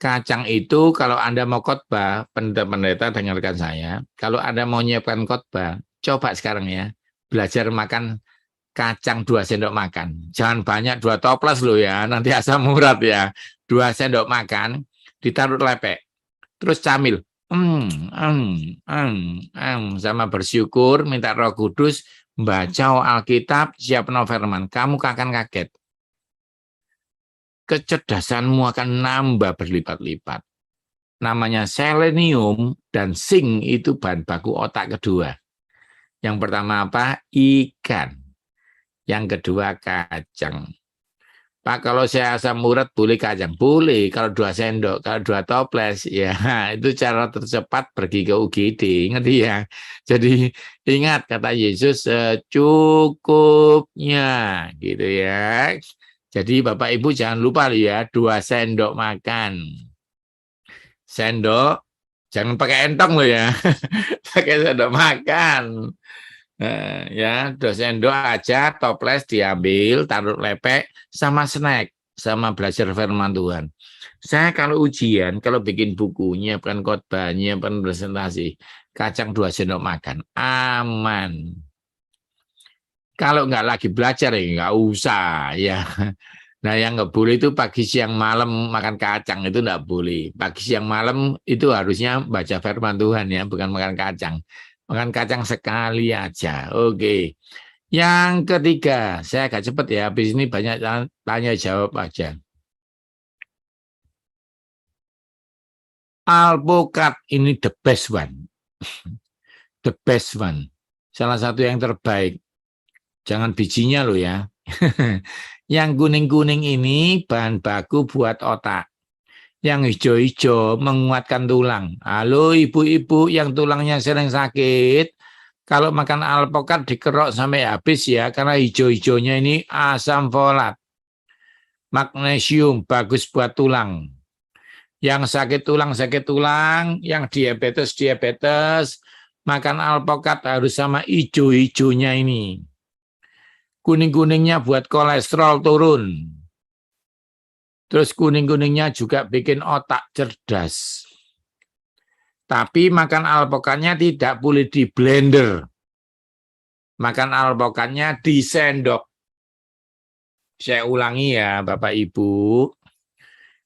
Kacang itu kalau Anda mau khotbah, pendeta-pendeta dengarkan saya, kalau Anda mau nyiapkan khotbah, coba sekarang ya, belajar makan kacang 2 sendok makan. Jangan banyak 2 toples loh ya, nanti asam urat ya. 2 sendok makan, ditaruh lepek. Terus camil. Sama bersyukur, minta Roh Kudus, baca Alkitab, siap firman. Kamu akan kaget. Kecerdasanmu akan nambah berlipat-lipat. Namanya selenium dan zinc itu bahan baku otak kedua. Yang pertama apa? Ikan. Yang kedua kacang. Pak, kalau saya asam urat boleh kacang? Boleh, kalau 2 sendok, kalau 2 toples, ya itu cara tercepat pergi ke UGD, ngerti ya? Jadi ingat kata Yesus secukupnya, gitu ya. Jadi Bapak Ibu jangan lupa ya, 2 sendok makan. Sendok, jangan pakai entong loh ya, pakai sendok makan. Ya 2 sendok aja, toples diambil, taruh lepek, sama snack, sama belajar firman Tuhan. Saya kalau ujian, kalau bikin bukunya, bukan khotbahnya, bukan presentasi, kacang 2 sendok makan, aman. Kalau nggak lagi belajar ya nggak usah ya. Nah yang nggak boleh itu pagi siang malam makan kacang, itu nggak boleh. Pagi siang malam itu harusnya baca firman Tuhan ya, bukan makan kacang. Makan kacang sekali aja. Oke. Yang ketiga, saya agak cepat ya, habis ini banyak tanya jawab aja. Alpukat ini the best one. The best one. Salah satu yang terbaik. Jangan bijinya loh ya. Yang kuning-kuning ini bahan baku buat otak. Yang hijau-hijau menguatkan tulang. Halo ibu-ibu yang tulangnya sering sakit. Kalau makan alpukat dikerok sampai habis ya. Karena hijau-hijaunya ini asam folat. Magnesium bagus buat tulang. Yang sakit tulang. Yang diabetes. Makan alpukat harus sama hijau-hijaunya ini. Kuning-kuningnya buat kolesterol turun. Terus kuning-kuningnya juga bikin otak cerdas. Tapi makan alpukatnya tidak boleh di blender. Makan alpukatnya di sendok. Saya ulangi ya Bapak Ibu.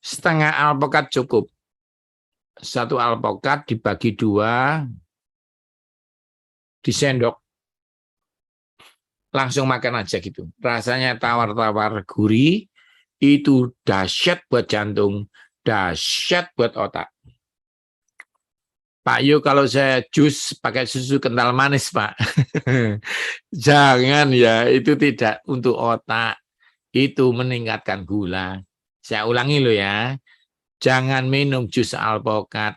Setengah alpukat cukup. 1 alpukat dibagi 2. Di sendok. Langsung makan aja gitu. Rasanya tawar-tawar gurih. Itu dahsyat buat jantung, dahsyat buat otak. Pak Yu, kalau saya jus pakai susu kental manis, Pak. Jangan ya, itu tidak untuk otak. Itu meningkatkan gula. Saya ulangi loh ya. Jangan minum jus alpukat.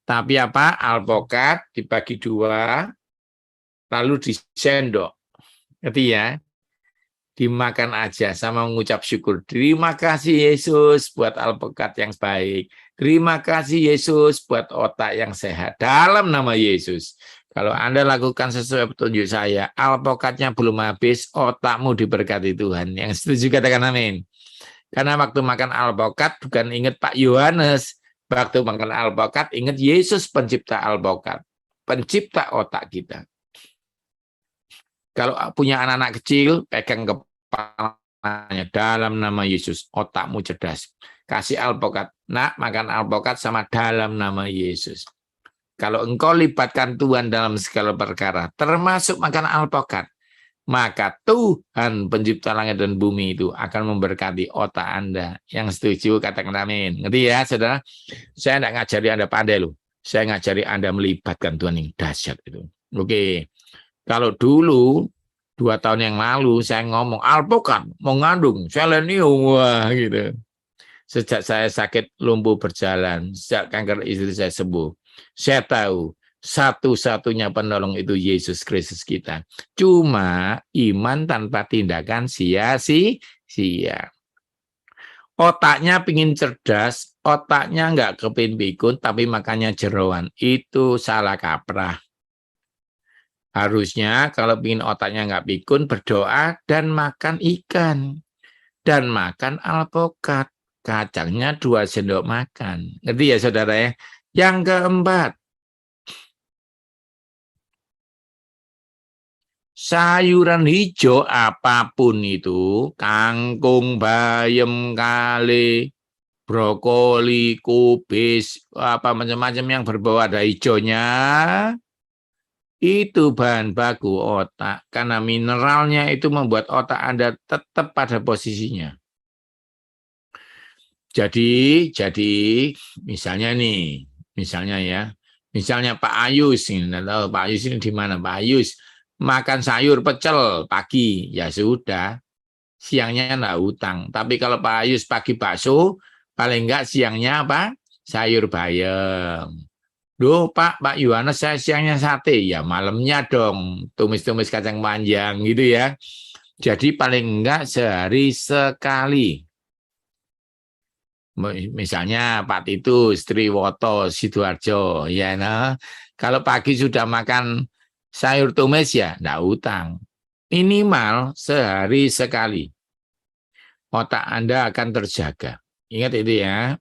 Tapi apa? Alpukat dibagi 2, lalu disendok. Ngerti ya? Dimakan aja sama mengucap syukur. Terima kasih Yesus buat alpukat yang baik. Terima kasih Yesus buat otak yang sehat. Dalam nama Yesus. Kalau Anda lakukan sesuai petunjuk saya, alpukatnya belum habis, otakmu diberkati Tuhan. Yang setuju katakan amin. Karena waktu makan alpukat bukan ingat Pak Yohanes. Waktu makan alpukat ingat Yesus pencipta alpukat. Pencipta otak kita. Kalau punya anak-anak kecil, pegang kepala namanya dalam nama Yesus, otakmu cerdas. Kasih alpukat, nak makan alpukat sama dalam nama Yesus. Kalau engkau libatkan Tuhan dalam segala perkara, termasuk makan alpukat, maka Tuhan pencipta langit dan bumi itu akan memberkati otak Anda. Yang setuju katakan amin. Ngerti ya saudara? Saya tidak ngajari Anda pandai loh. Saya ngajari Anda melibatkan Tuhan yang dahsyat itu. Oke. Kalau dulu 2 tahun yang lalu saya ngomong alpukat mengandung selenium, wah gitu. Sejak saya sakit lumpuh berjalan, sejak kanker istri saya sembuh, saya tahu satu-satunya penolong itu Yesus Kristus kita. Cuma iman tanpa tindakan sia-sia. Otaknya pingin cerdas, otaknya nggak kepin pikun, tapi makannya jeroan. Itu salah kaprah. Harusnya kalau pingin otaknya nggak pikun, berdoa dan makan ikan. Dan makan alpukat. Kacangnya 2 sendok makan. Ngerti ya saudara ya? Yang keempat, sayuran hijau apapun itu, kangkung, bayam, kale, brokoli, kubis, apa macam-macam yang berbau ada hijaunya, itu bahan baku otak. Karena mineralnya itu membuat otak Anda tetap pada posisinya. Jadi misalnya nih, misalnya Pak Ayus, nggak tahu Pak Ayus ini di mana, Pak Ayus makan sayur pecel pagi, ya sudah, siangnya enggak utang. Tapi kalau Pak Ayus pagi bakso, paling enggak siangnya apa? Sayur bayam. Duh Pak Yohanes saya siangnya sate, ya malamnya dong tumis-tumis kacang panjang gitu ya. Jadi paling enggak sehari sekali. Misalnya Pak Titus, Triwoto, Sidoarjo, ya nah. Kalau pagi sudah makan sayur tumis ya enggak utang. Minimal sehari sekali. Otak Anda akan terjaga. Ingat itu ya.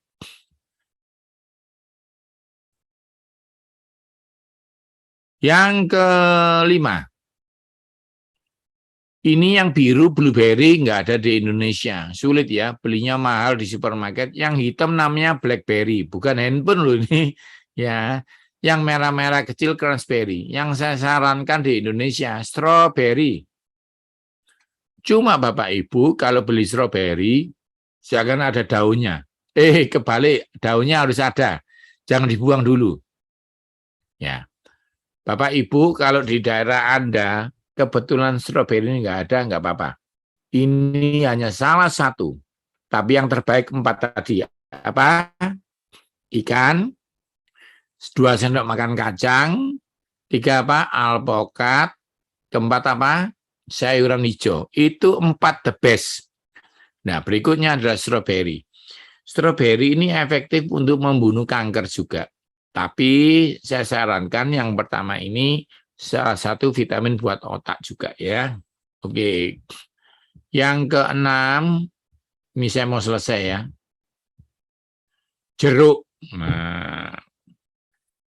Yang kelima. Ini yang biru blueberry nggak ada di Indonesia. Sulit ya, belinya mahal di supermarket. Yang hitam namanya blackberry, bukan handphone loh ini. Ya, yang merah-merah kecil cranberry. Yang saya sarankan di Indonesia strawberry. Cuma Bapak Ibu kalau beli strawberry, jangan ada daunnya. Kebalik, daunnya harus ada. Jangan dibuang dulu. Ya, Bapak Ibu kalau di daerah Anda kebetulan stroberi ini nggak ada, nggak apa-apa. Ini hanya salah satu. Tapi yang terbaik 4 tadi. Apa? Ikan, 2 sendok makan kacang, 3 apa? Alpukat, keempat apa? Sayuran hijau. Itu 4 the best. Nah, berikutnya adalah stroberi. Stroberi ini efektif untuk membunuh kanker juga. Tapi saya sarankan yang pertama ini salah satu vitamin buat otak juga ya. Oke. Yang keenam, ini saya mau selesai ya. Jeruk. Nah,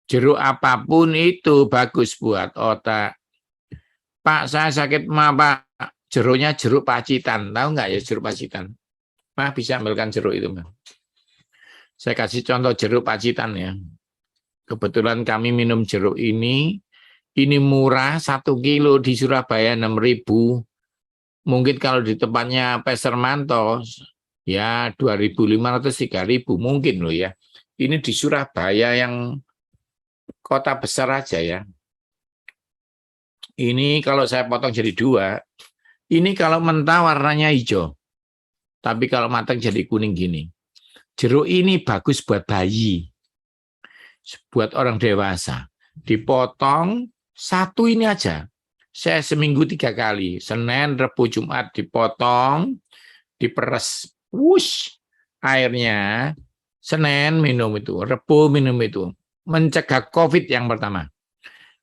jeruk apapun itu bagus buat otak. Pak, saya sakit mah Pak. Jeruknya jeruk pacitan. Tahu nggak ya jeruk pacitan? Mah bisa ambilkan jeruk itu Mah. Saya kasih contoh jeruk pacitan ya. Kebetulan kami minum jeruk ini murah, 1 kilo di Surabaya 6.000. Mungkin kalau di tempatnya Pesermanto ya 2.500 3.000 mungkin loh ya. Ini di Surabaya yang kota besar aja ya. Ini kalau saya potong jadi 2, ini kalau mentah warnanya hijau. Tapi kalau matang jadi kuning gini. Jeruk ini bagus buat bayi. Buat orang dewasa. Dipotong 1 ini aja. Saya seminggu 3 kali. Senin, Rabu, Jumat dipotong, diperes. Wush, airnya. Senin minum itu, Rabu minum itu. Mencegah COVID yang pertama.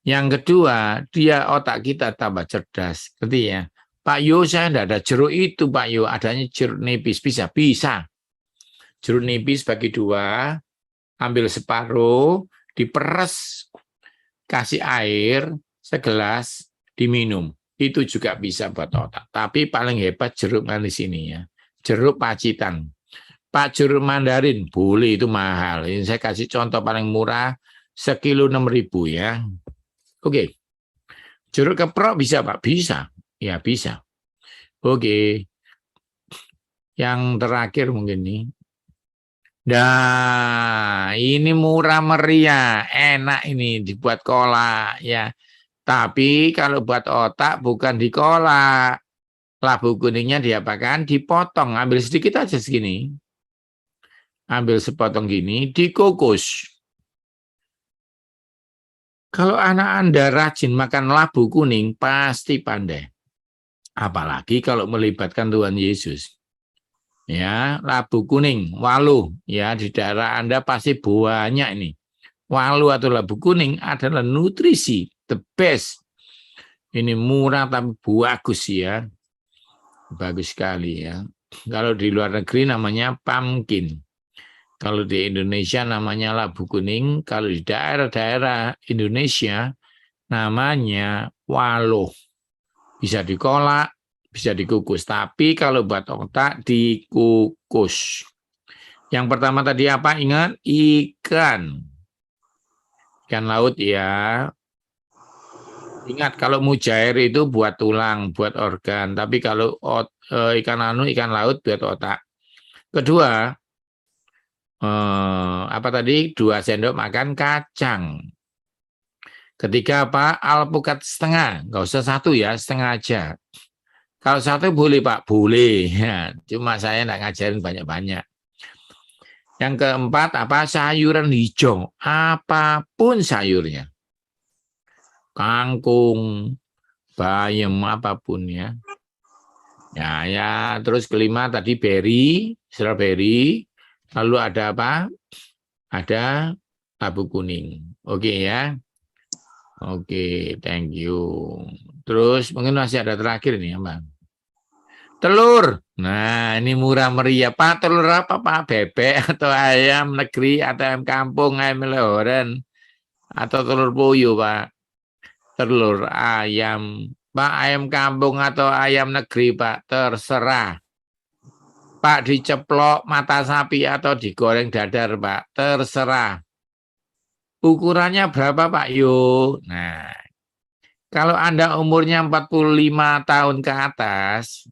Yang kedua, dia otak kita tambah cerdas. Ngerti ya? Pak Yo, saya tidak ada jeruk itu, Pak Yo. Adanya jeruk nipis. Bisa. Jeruk nipis bagi 2, ambil separuh, diperes, kasih air segelas, diminum. itu juga bisa buat otak. Tapi paling hebat jeruk manis ini ya. Jeruk pacitan. Pak, jeruk mandarin boleh, itu mahal. Ini saya kasih contoh paling murah, sekilo 6.000 ya. Oke. Jeruk keprok bisa Pak? Bisa. Ya bisa. Oke. Yang terakhir mungkin nih. Nah, ini murah meriah, enak ini dibuat kolak ya. Tapi kalau buat otak bukan dikolak. Labu kuningnya diapakan? Dipotong, ambil sedikit aja segini. Ambil sepotong gini, dikukus. Kalau anak Anda rajin makan labu kuning, pasti pandai. Apalagi kalau melibatkan Tuhan Yesus. Ya, labu kuning, walu, ya di daerah Anda pasti banyak ini. Walu atau labu kuning adalah nutrisi the best. Ini murah tapi bagus ya. Bagus sekali ya. Kalau di luar negeri namanya pumpkin. Kalau di Indonesia namanya labu kuning. Kalau di daerah-daerah Indonesia namanya walu. Bisa dikolak, bisa dikukus. Tapi kalau buat otak dikukus. Yang pertama tadi apa? Ingat? Ikan. Ikan laut ya. Ingat kalau mujair itu buat tulang, buat organ. Tapi kalau ikan laut buat otak. Kedua, apa tadi? 2 sendok makan kacang. Ketiga apa? Alpukat setengah. Nggak usah 1 ya, setengah aja. Kalau 1 boleh Pak, boleh. Ya, cuma saya nggak ngajarin banyak-banyak. Yang keempat apa? Sayuran hijau. Apapun sayurnya. Kangkung, bayam, apapun ya. Ya, terus kelima tadi berry, strawberry. Lalu ada apa? Ada labu kuning. Oke ya. Oke, thank you. Terus mungkin masih ada terakhir nih, Bang. Telur. Nah, ini murah meriah. Pak, telur apa Pak? Bebek atau ayam negeri atau ayam kampung, ayam lehoran atau telur puyuh, Pak? Telur ayam, Pak, ayam kampung atau ayam negeri, Pak, terserah. Pak, diceplok mata sapi atau digoreng dadar, Pak, terserah. Ukurannya berapa, Pak? Yuk. Nah, kalau Anda umurnya 45 tahun ke atas,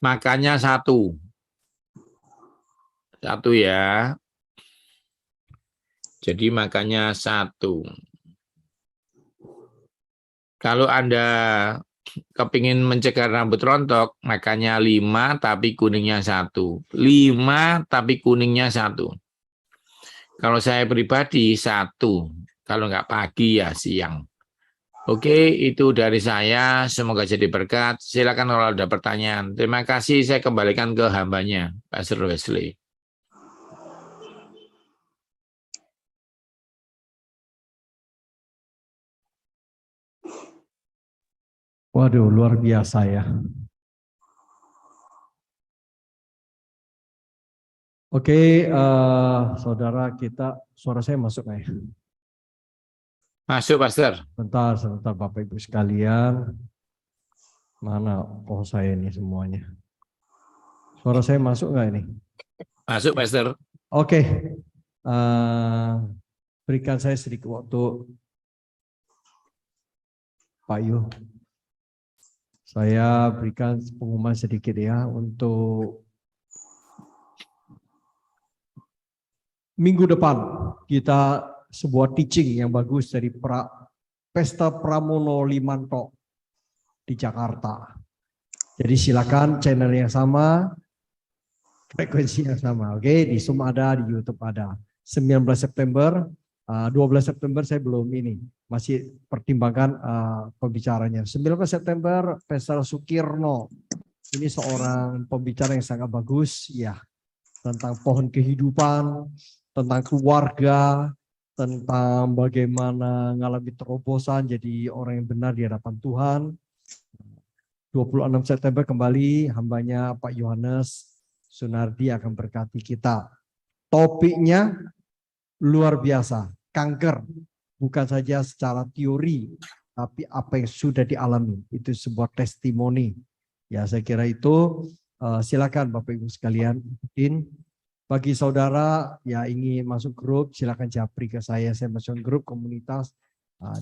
makannya 1. 1 ya. Jadi makannya 1. Kalau Anda kepingin mencegah rambut rontok, makannya 5 tapi kuningnya 1. 5 tapi kuningnya 1. Kalau saya pribadi 1. Kalau nggak pagi ya siang. Oke, itu dari saya. Semoga jadi berkat. Silakan kalau ada pertanyaan. Terima kasih. Saya kembalikan ke hambanya, Pastor Wesley. Waduh, luar biasa ya. Oke, saudara kita, suara saya masuk nggak ya? Masuk, Pastor. Sebentar Bapak Ibu sekalian. Mana saya ini semuanya? Suara saya masuk nggak ini? Masuk, Pastor. Oke, berikan saya sedikit waktu, Pak Yu. Saya berikan pengumuman sedikit ya untuk minggu depan kita sebuah teaching yang bagus dari Pesta Pramono Limanto di Jakarta. Jadi silakan channel yang sama, frekuensi yang sama. Oke, di Zoom ada, di YouTube ada. 19 September, 12 September saya belum ini. Masih pertimbangkan pembicaranya. 19 September, Pastor Sukirno. Ini seorang pembicara yang sangat bagus, ya. Tentang pohon kehidupan, tentang keluarga, tentang bagaimana mengalami terobosan jadi orang yang benar di hadapan Tuhan. 26 September kembali hambanya Pak Yohanes Sunardi akan berkati kita. Topiknya luar biasa, kanker. Bukan saja secara teori tapi apa yang sudah dialami. Itu sebuah testimoni. Ya, saya kira itu silakan Bapak Ibu sekalian ikutin. Bagi saudara ya ingin masuk grup, silakan japri ke saya masuk grup komunitas.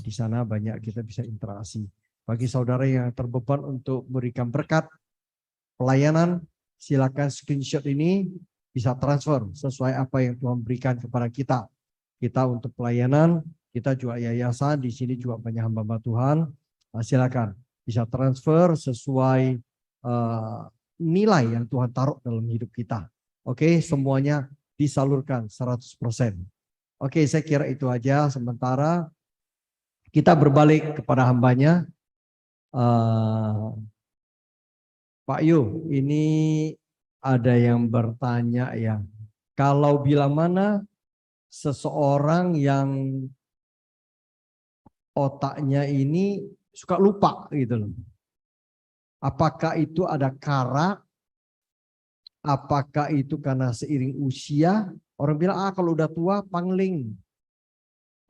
Di sana banyak kita bisa interaksi. Bagi saudara yang terbeban untuk berikan berkat pelayanan, silakan screenshot ini bisa transfer sesuai apa yang Tuhan berikan kepada kita. Kita untuk pelayanan, kita juga yayasan, di sini juga banyak hamba Tuhan. Silakan bisa transfer sesuai nilai yang Tuhan taruh dalam hidup kita. Oke, semuanya disalurkan 100%. Oke, saya kira itu aja sementara. Kita berbalik kepada hambanya. Pak Yu, ini ada yang bertanya ya. Kalau bila mana seseorang yang otaknya ini suka lupa gitu loh. Apakah itu ada karak? Apakah itu karena seiring usia? Orang bilang, kalau udah tua pangling.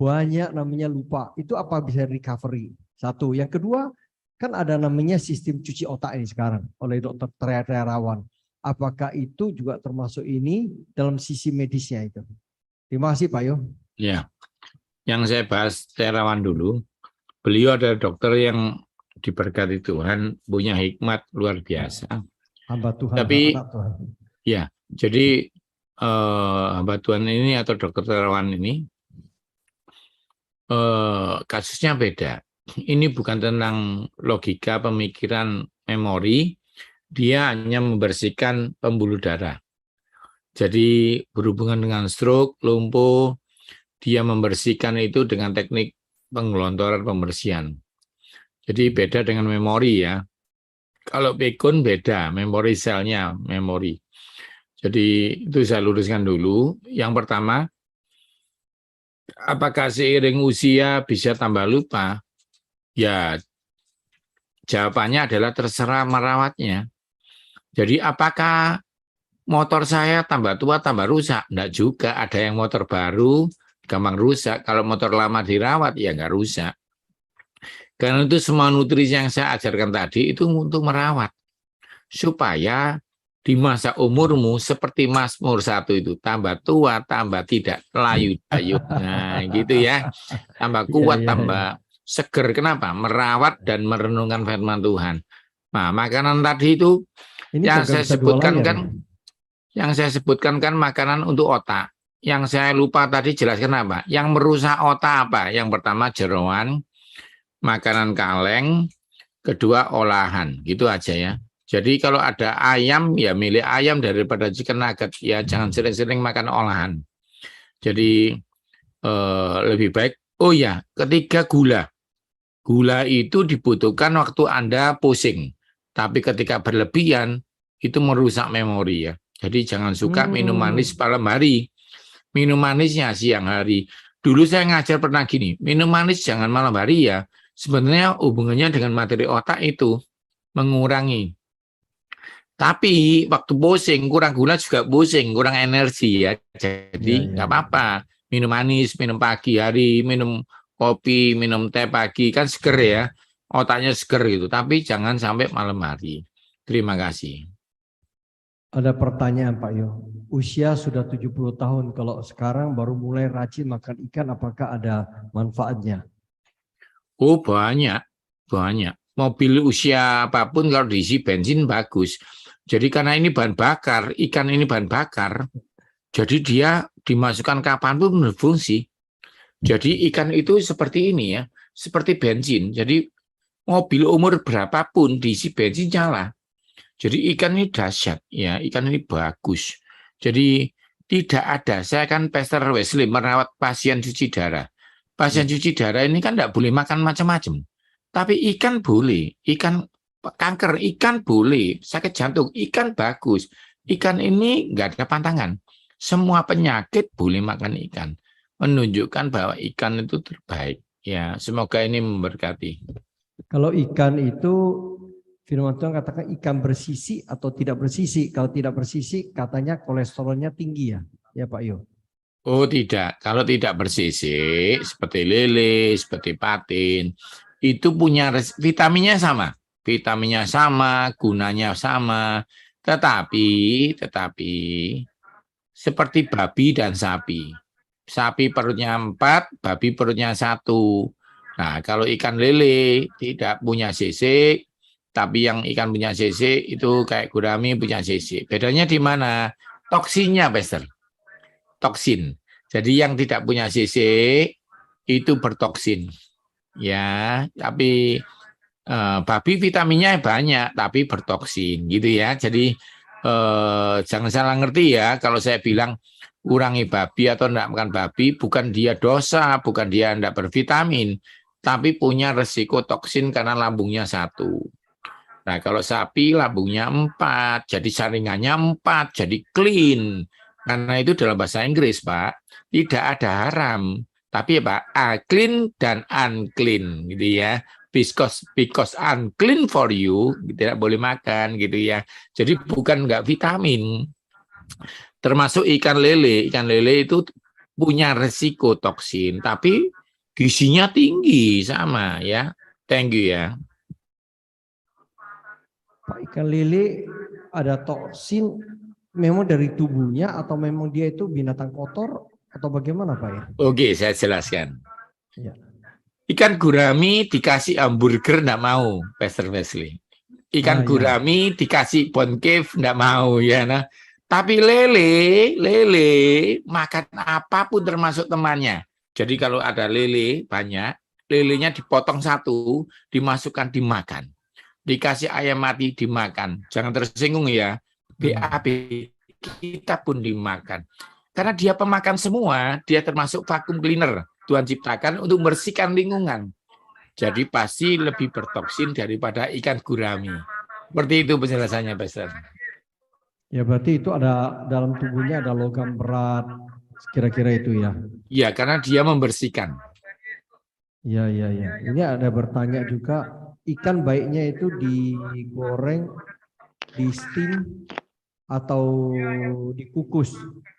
Banyak namanya lupa. Itu apa bisa recovery? Satu. Yang kedua, kan ada namanya sistem cuci otak ini sekarang oleh dokter terawan. Apakah itu juga termasuk ini dalam sisi medisnya itu? Terima kasih Pak Yo. Ya, yang saya bahas terawan dulu. Beliau adalah dokter yang diberkati Tuhan, punya hikmat luar biasa. Hamba Tuhan. Tapi Tuhan. Ya, jadi hamba Tuhan ini atau dokter terawan ini kasusnya beda. Ini bukan tentang logika, pemikiran, memori. Dia hanya membersihkan pembuluh darah. Jadi berhubungan dengan stroke, lumpuh, dia membersihkan itu dengan teknik penggelontoran pembersihan. Jadi beda dengan memori ya. Kalau pikun beda, memori selnya, memori. Jadi itu saya luruskan dulu. Yang pertama, apakah seiring usia bisa tambah lupa? Ya, jawabannya adalah terserah merawatnya. Jadi apakah motor saya tambah tua, tambah rusak? Enggak juga, ada yang motor baru, gampang rusak. Kalau motor lama dirawat, ya enggak rusak. Karena itu semua nutrisi yang saya ajarkan tadi itu untuk merawat. Supaya di masa umurmu seperti Mazmur 1 itu, tambah tua, tambah tidak layu-layu. Nah gitu ya, tambah kuat, tambah seger. Kenapa? Merawat dan merenungkan firman Tuhan. Nah, makanan tadi itu ini yang saya sebutkan kan, yang saya sebutkan kan makanan untuk otak. Yang saya lupa tadi jelaskan apa? Yang merusak otak apa? Yang pertama jeroan, makanan kaleng, kedua olahan, gitu aja ya. Jadi kalau ada ayam, ya milih ayam daripada chicken nugget. Ya jangan sering-sering makan olahan. Jadi lebih baik. Oh ya, ketiga gula. Gula itu dibutuhkan waktu Anda pusing. Tapi ketika berlebihan, itu merusak memori ya. Jadi jangan suka minum manis malam hari. Minum manisnya siang hari. Dulu saya ngajar pernah gini, minum manis jangan malam hari ya. Sebenarnya hubungannya dengan materi otak itu mengurangi. Tapi waktu pusing, kurang gula juga pusing, kurang energi ya. Jadi nggak apa-apa. Minum manis, minum pagi hari, minum kopi, minum teh pagi, kan seger ya. Otaknya seger gitu. Tapi jangan sampai malam hari. Terima kasih. Ada pertanyaan Pak Yo. Usia sudah 70 tahun. Kalau sekarang baru mulai rajin makan ikan, apakah ada manfaatnya? Oh banyak. Mobil usia apapun kalau diisi bensin bagus. Jadi karena ini bahan bakar, ikan ini bahan bakar, jadi dia dimasukkan kapanpun berfungsi. Jadi ikan itu seperti ini ya, seperti bensin. Jadi mobil umur berapapun diisi bensin nyala. Jadi ikan ini dahsyat, ya ikan ini bagus. Jadi tidak ada, saya kan Pastor Wesley merawat pasien cuci darah. Pasien cuci darah ini kan tidak boleh makan macam-macam. Tapi ikan boleh, ikan kanker, ikan boleh, sakit jantung, ikan bagus. Ikan ini nggak ada pantangan. Semua penyakit boleh makan ikan. Menunjukkan bahwa ikan itu terbaik. Ya, semoga ini memberkati. Kalau ikan itu, firman Tuhan katakan ikan bersisi atau tidak bersisi. Kalau tidak bersisi, katanya kolesterolnya tinggi ya Pak Yo. Oh tidak, kalau tidak bersisik seperti lele, seperti patin, itu punya vitaminnya sama, gunanya sama, tetapi seperti babi dan sapi. Sapi perutnya 4, babi perutnya 1. Nah, kalau ikan lele tidak punya sisik, tapi yang ikan punya sisik itu kayak gurami punya sisik. Bedanya di mana? Toksinnya, Pastor. Toksin. Jadi yang tidak punya sisik itu bertoksin. Ya, tapi babi vitaminnya banyak tapi bertoksin gitu ya. Jadi jangan salah ngerti ya kalau saya bilang kurangi babi atau enggak makan babi, bukan dia dosa, bukan dia enggak bervitamin, tapi punya resiko toksin karena lambungnya 1. Nah, kalau sapi lambungnya 4, jadi saringannya 4, jadi clean. Karena itu dalam bahasa Inggris, Pak, tidak ada haram. Tapi ya Pak, clean dan unclean gitu ya. Because unclean for you, tidak boleh makan gitu ya. Jadi bukan enggak vitamin. Termasuk ikan lele itu punya resiko toksin, tapi gizinya tinggi sama ya. Thank you ya. Pak, ikan lele ada toksin memang dari tubuhnya atau memang dia itu binatang kotor atau bagaimana Pak ya? Oke, saya jelaskan. Ya. Ikan gurami dikasih hamburger enggak mau, Pastor Wesley. Ikan gurami dikasih bone cave enggak mau ya. Nah, tapi lele makan apapun termasuk temannya. Jadi kalau ada lele banyak, lelenya dipotong 1, dimasukkan dimakan. Dikasih ayam mati dimakan. Jangan tersinggung ya. BAB kita pun dimakan. Karena dia pemakan semua, dia termasuk vacuum cleaner. Tuhan ciptakan untuk membersihkan lingkungan. Jadi pasti lebih bertoksin daripada ikan gurami. Seperti itu penjelasannya, Pastor. Ya berarti itu ada dalam tubuhnya ada logam berat, kira-kira itu ya? Iya, karena dia membersihkan. Ya. Ini ada bertanya juga, ikan baiknya itu digoreng, di steam, atau dikukus,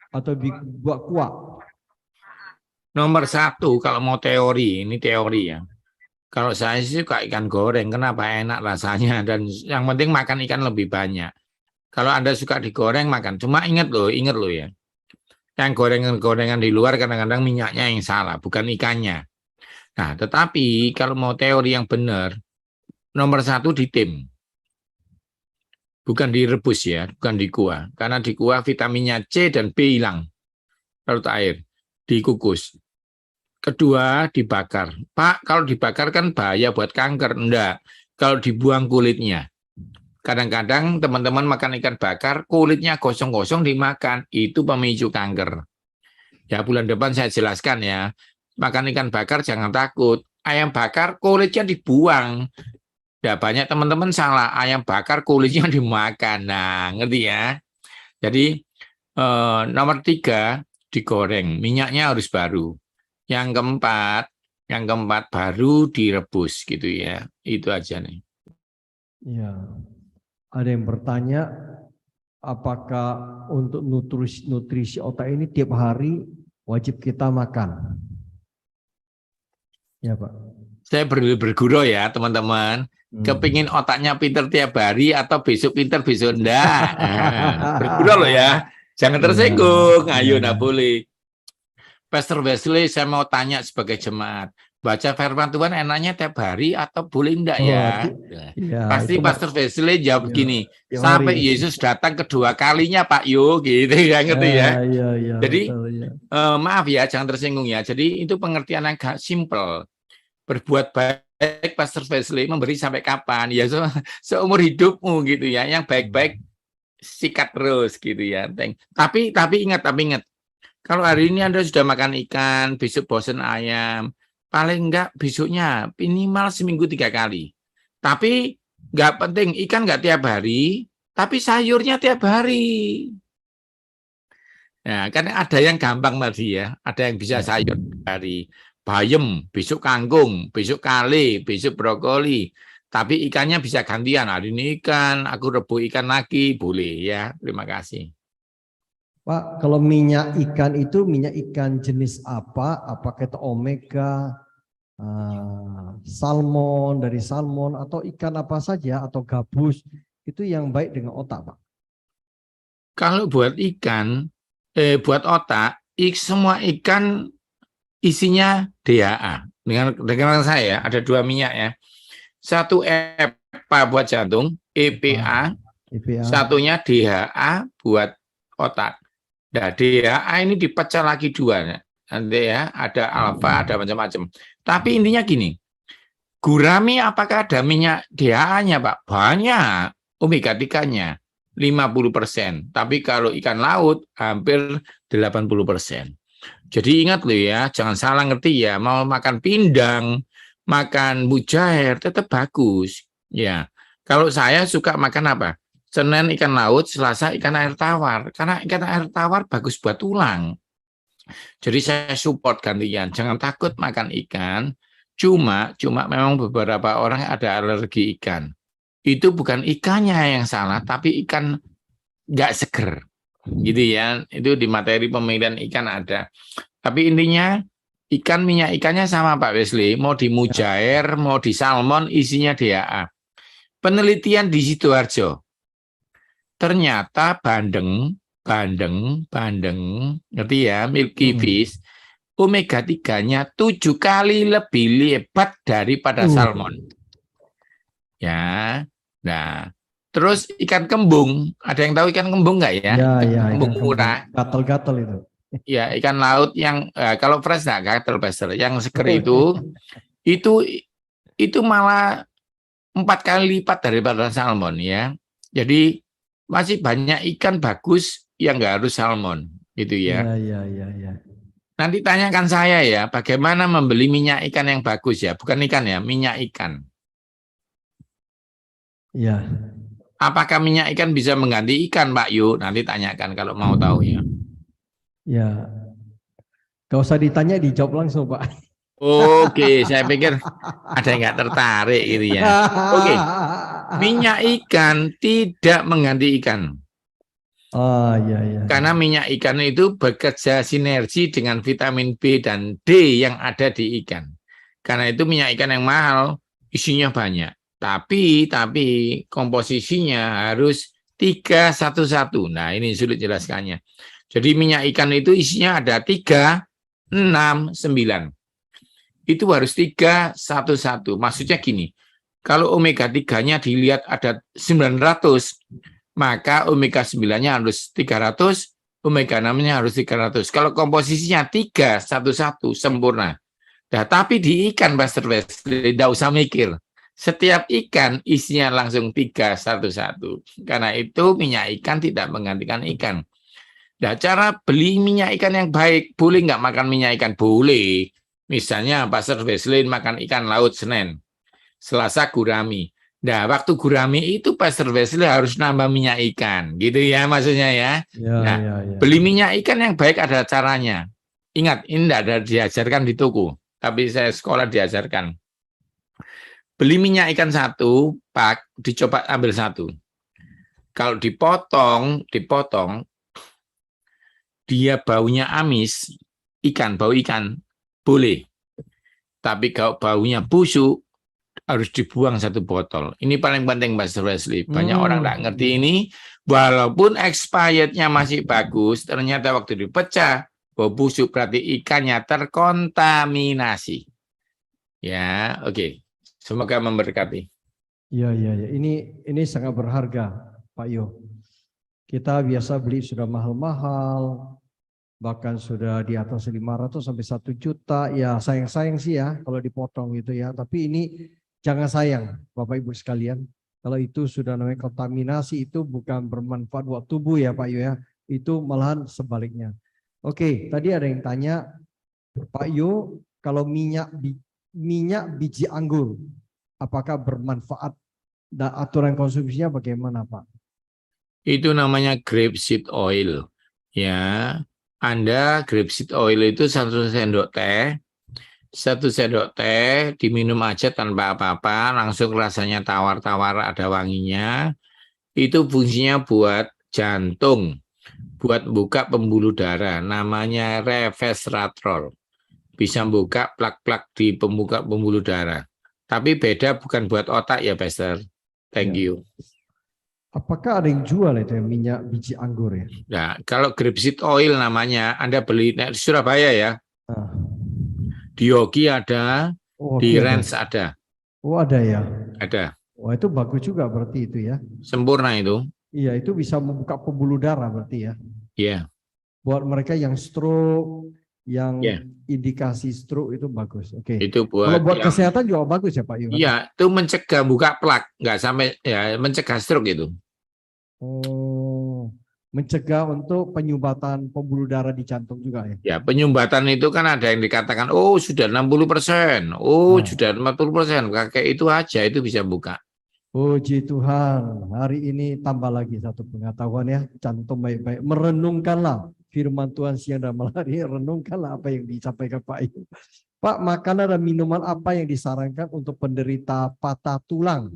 atau dibuat kuah? Nomor 1, kalau mau teori, ini teori ya. Kalau saya sih suka ikan goreng, kenapa enak rasanya, dan yang penting makan ikan lebih banyak. Kalau Anda suka digoreng, makan. Cuma ingat loh ya. Yang gorengan-gorengan di luar kadang-kadang minyaknya yang salah, bukan ikannya. Nah, tetapi kalau mau teori yang benar, nomor 1 ditim. Bukan direbus ya, bukan dikuah. Karena dikuah vitaminnya C dan B hilang. Larut air, dikukus. Kedua, dibakar. Pak, kalau dibakar kan bahaya buat kanker. Enggak. Kalau dibuang kulitnya. Kadang-kadang teman-teman makan ikan bakar, kulitnya gosong-gosong dimakan. Itu pemicu kanker. Ya, bulan depan saya jelaskan ya. Makan ikan bakar jangan takut. Ayam bakar kulitnya dibuang. Ya, banyak teman-teman salah. Ayam bakar kulitnya dimakan. Nah, ngerti ya? Jadi, nomor 3, digoreng. Minyaknya harus baru. Yang keempat baru direbus gitu ya. Itu aja nih. Ya. Ada yang bertanya, apakah untuk nutrisi otak ini tiap hari wajib kita makan? Ya Pak. Saya berguru ya teman-teman. Kepingin otaknya pinter tiap hari atau besok pinter besok enggak. Berguru loh ya. Jangan tersinggung. Ayo enggak boleh. Pastor Wesley, saya mau tanya sebagai jemaat. Baca firman Tuhan enaknya tiap hari atau boleh enggak ya? Pasti Pastor Wesley jawab gini, sampai Yesus datang kedua kalinya Pak Yo, gitu ya, ngerti ya? Jadi maaf ya, jangan tersinggung ya. Jadi itu pengertian yang agak simple. Berbuat baik Pastor Wesley memberi sampai kapan? Ya seumur hidupmu gitu ya. Yang baik-baik sikat terus gitu ya. Tapi ingat. Kalau hari ini Anda sudah makan ikan, besok bosen ayam. Paling enggak besoknya minimal seminggu 3 kali. Tapi enggak penting, ikan enggak tiap hari, tapi sayurnya tiap hari. Nah, kan ada yang gampang tadi ya, ada yang bisa sayur hari. Bayam, besok kangkung, besok kale, besok brokoli. Tapi ikannya bisa gantian, hari ini ikan, aku rebus ikan lagi, boleh ya. Terima kasih. Pak, kalau minyak ikan itu minyak ikan jenis apa? Apakah itu omega salmon, dari salmon atau ikan apa saja atau gabus itu yang baik dengan otak, Pak? Kalau buat ikan, buat otak, semua ikan isinya DHA. Dengan saya ada 2 minyak ya. Satu EPA buat jantung, EPA, EPA. satunya DHA buat otak. Nah, DHA ini dipecah lagi 2. Nanti ya, ada alfa, ada macam-macam. Tapi intinya gini, gurami apakah ada minyak DHA-nya, Pak? Banyak, omega 3-nya 50%. Tapi kalau ikan laut hampir 80%. Jadi ingat loh ya, jangan salah ngerti ya, mau makan pindang, makan mujair tetap bagus. Ya, kalau saya suka makan apa? Senin ikan laut, Selasa ikan air tawar. Karena ikan air tawar bagus buat tulang. Jadi saya support gantian. Jangan takut makan ikan. Cuma memang beberapa orang ada alergi ikan. Itu bukan ikannya yang salah, tapi ikan nggak seger. Gitu ya. Itu di materi pemilihan ikan ada. Tapi intinya ikan minyak ikannya sama Pak Wesley. Mau di mujair, mau di salmon, isinya DHA. Penelitian di Sidoarjo. Ternyata bandeng, ngerti ya, milky fish, omega 3-nya 7 kali lebih hebat daripada salmon. Ya, nah, terus ikan kembung, ada yang tahu ikan kembung nggak ya? Ya, Kembung murah. Gatel-gatel itu. Ya, ikan laut yang kalau fresh nggak gatel, yang seger itu malah 4 kali lipat daripada salmon ya. Jadi masih banyak ikan bagus yang nggak harus salmon, gitu ya. Ya. Nanti tanyakan saya ya, bagaimana membeli minyak ikan yang bagus ya, bukan ikan ya, minyak ikan. Ya. Apakah minyak ikan bisa mengganti ikan, Pak Yu? Nanti tanyakan kalau mau tahu ya. Ya. Gak usah ditanya, dijawab langsung, Pak. Oke, saya pikir ada yang nggak tertarik gitu ya. Oke, minyak ikan tidak mengganti ikan. Ya. Karena minyak ikan itu bekerja sinergi dengan vitamin B dan D yang ada di ikan. Karena itu minyak ikan yang mahal, isinya banyak. Tapi komposisinya harus 3-1-1. Nah, ini sulit jelaskannya. Jadi minyak ikan itu isinya ada 3, 6, 9. Itu harus 3-1-1. Maksudnya gini, kalau omega 3-nya dilihat ada 900, maka omega 9-nya harus 300, omega 6-nya harus 300. Kalau komposisinya 3-1-1 sempurna. Nah, tapi di ikan Pastor Wesley tidak usah mikir. Setiap ikan isinya langsung 3-1-1. Karena itu minyak ikan tidak menggantikan ikan. Nah, cara beli minyak ikan yang baik, boleh nggak makan minyak ikan? Boleh. Misalnya Pastor Wesley makan ikan laut Senin, Selasa gurami. Nah, waktu gurami itu Pastor Wesley harus nambah minyak ikan, gitu ya maksudnya ya. Ya. Beli minyak ikan yang baik ada caranya. Ingat, ini tidak ada diajarkan di toko, tapi saya sekolah diajarkan. Beli minyak ikan 1 pak, dicoba ambil 1. Kalau dipotong, dia baunya amis, bau ikan. Boleh. Tapi kalau baunya busuk, harus dibuang 1 botol. Ini paling penting, Pastor Wesley. Banyak orang nggak ngerti ini. Walaupun expirednya masih bagus, ternyata waktu dipecah, bau busuk berarti ikannya terkontaminasi. Ya, oke. Semoga memberkati. Ya. Ini sangat berharga, Pak Yo. Kita biasa beli sudah mahal-mahal, bahkan sudah di atas 500 sampai 1 juta. Ya sayang sih ya kalau dipotong gitu ya. Tapi ini jangan sayang Bapak Ibu sekalian. Kalau itu sudah namanya kontaminasi, itu bukan bermanfaat buat tubuh ya Pak Yu ya. Itu malahan sebaliknya. Oke, tadi ada yang tanya, Pak Yu, kalau minyak biji anggur, apakah bermanfaat dan aturan konsumsinya bagaimana Pak? Itu namanya grapeseed oil. Ya. Anda grapeseed oil itu 1 sendok teh diminum aja tanpa apa-apa, langsung rasanya tawar-tawar, ada wanginya. Itu fungsinya buat jantung, buat buka pembuluh darah, namanya resveratrol. bisa buka plak-plak di pembuluh darah. Tapi beda bukan buat otak ya, Pastor. Thank Ya. you. Apakah ada yang jual itu ya, minyak biji anggur ya? Nah, kalau grapeseed oil namanya, Anda beli di Surabaya ya, Ah. di Yogi ada, Oh, di oke, Rens ada, oh, ada ya. ada. Wah, itu bagus juga berarti itu ya. Sempurna itu. Iya, itu bisa membuka pembuluh darah berarti ya. Ya, Buat mereka yang stroke, yang Ya. indikasi stroke itu bagus. Oke. itu Kalau buat buat yang, kesehatan juga bagus ya Pak Iwan? iya, itu mencegah buka plak, nggak sampai ya mencegah stroke itu. Oh, mencegah untuk penyumbatan pembuluh darah di jantung juga ya? Ya, penyumbatan itu kan ada yang dikatakan, oh sudah 60%, oh Nah. sudah 40%, kayak itu aja itu bisa buka. Puji Tuhan, hari ini tambah lagi satu pengetahuan ya, cantum baik-baik. Merenungkanlah firman Tuhan siang dan malam hari, renungkanlah apa yang disampaikan Pak Iwan. Pak, makanan dan minuman apa yang disarankan untuk penderita patah tulang?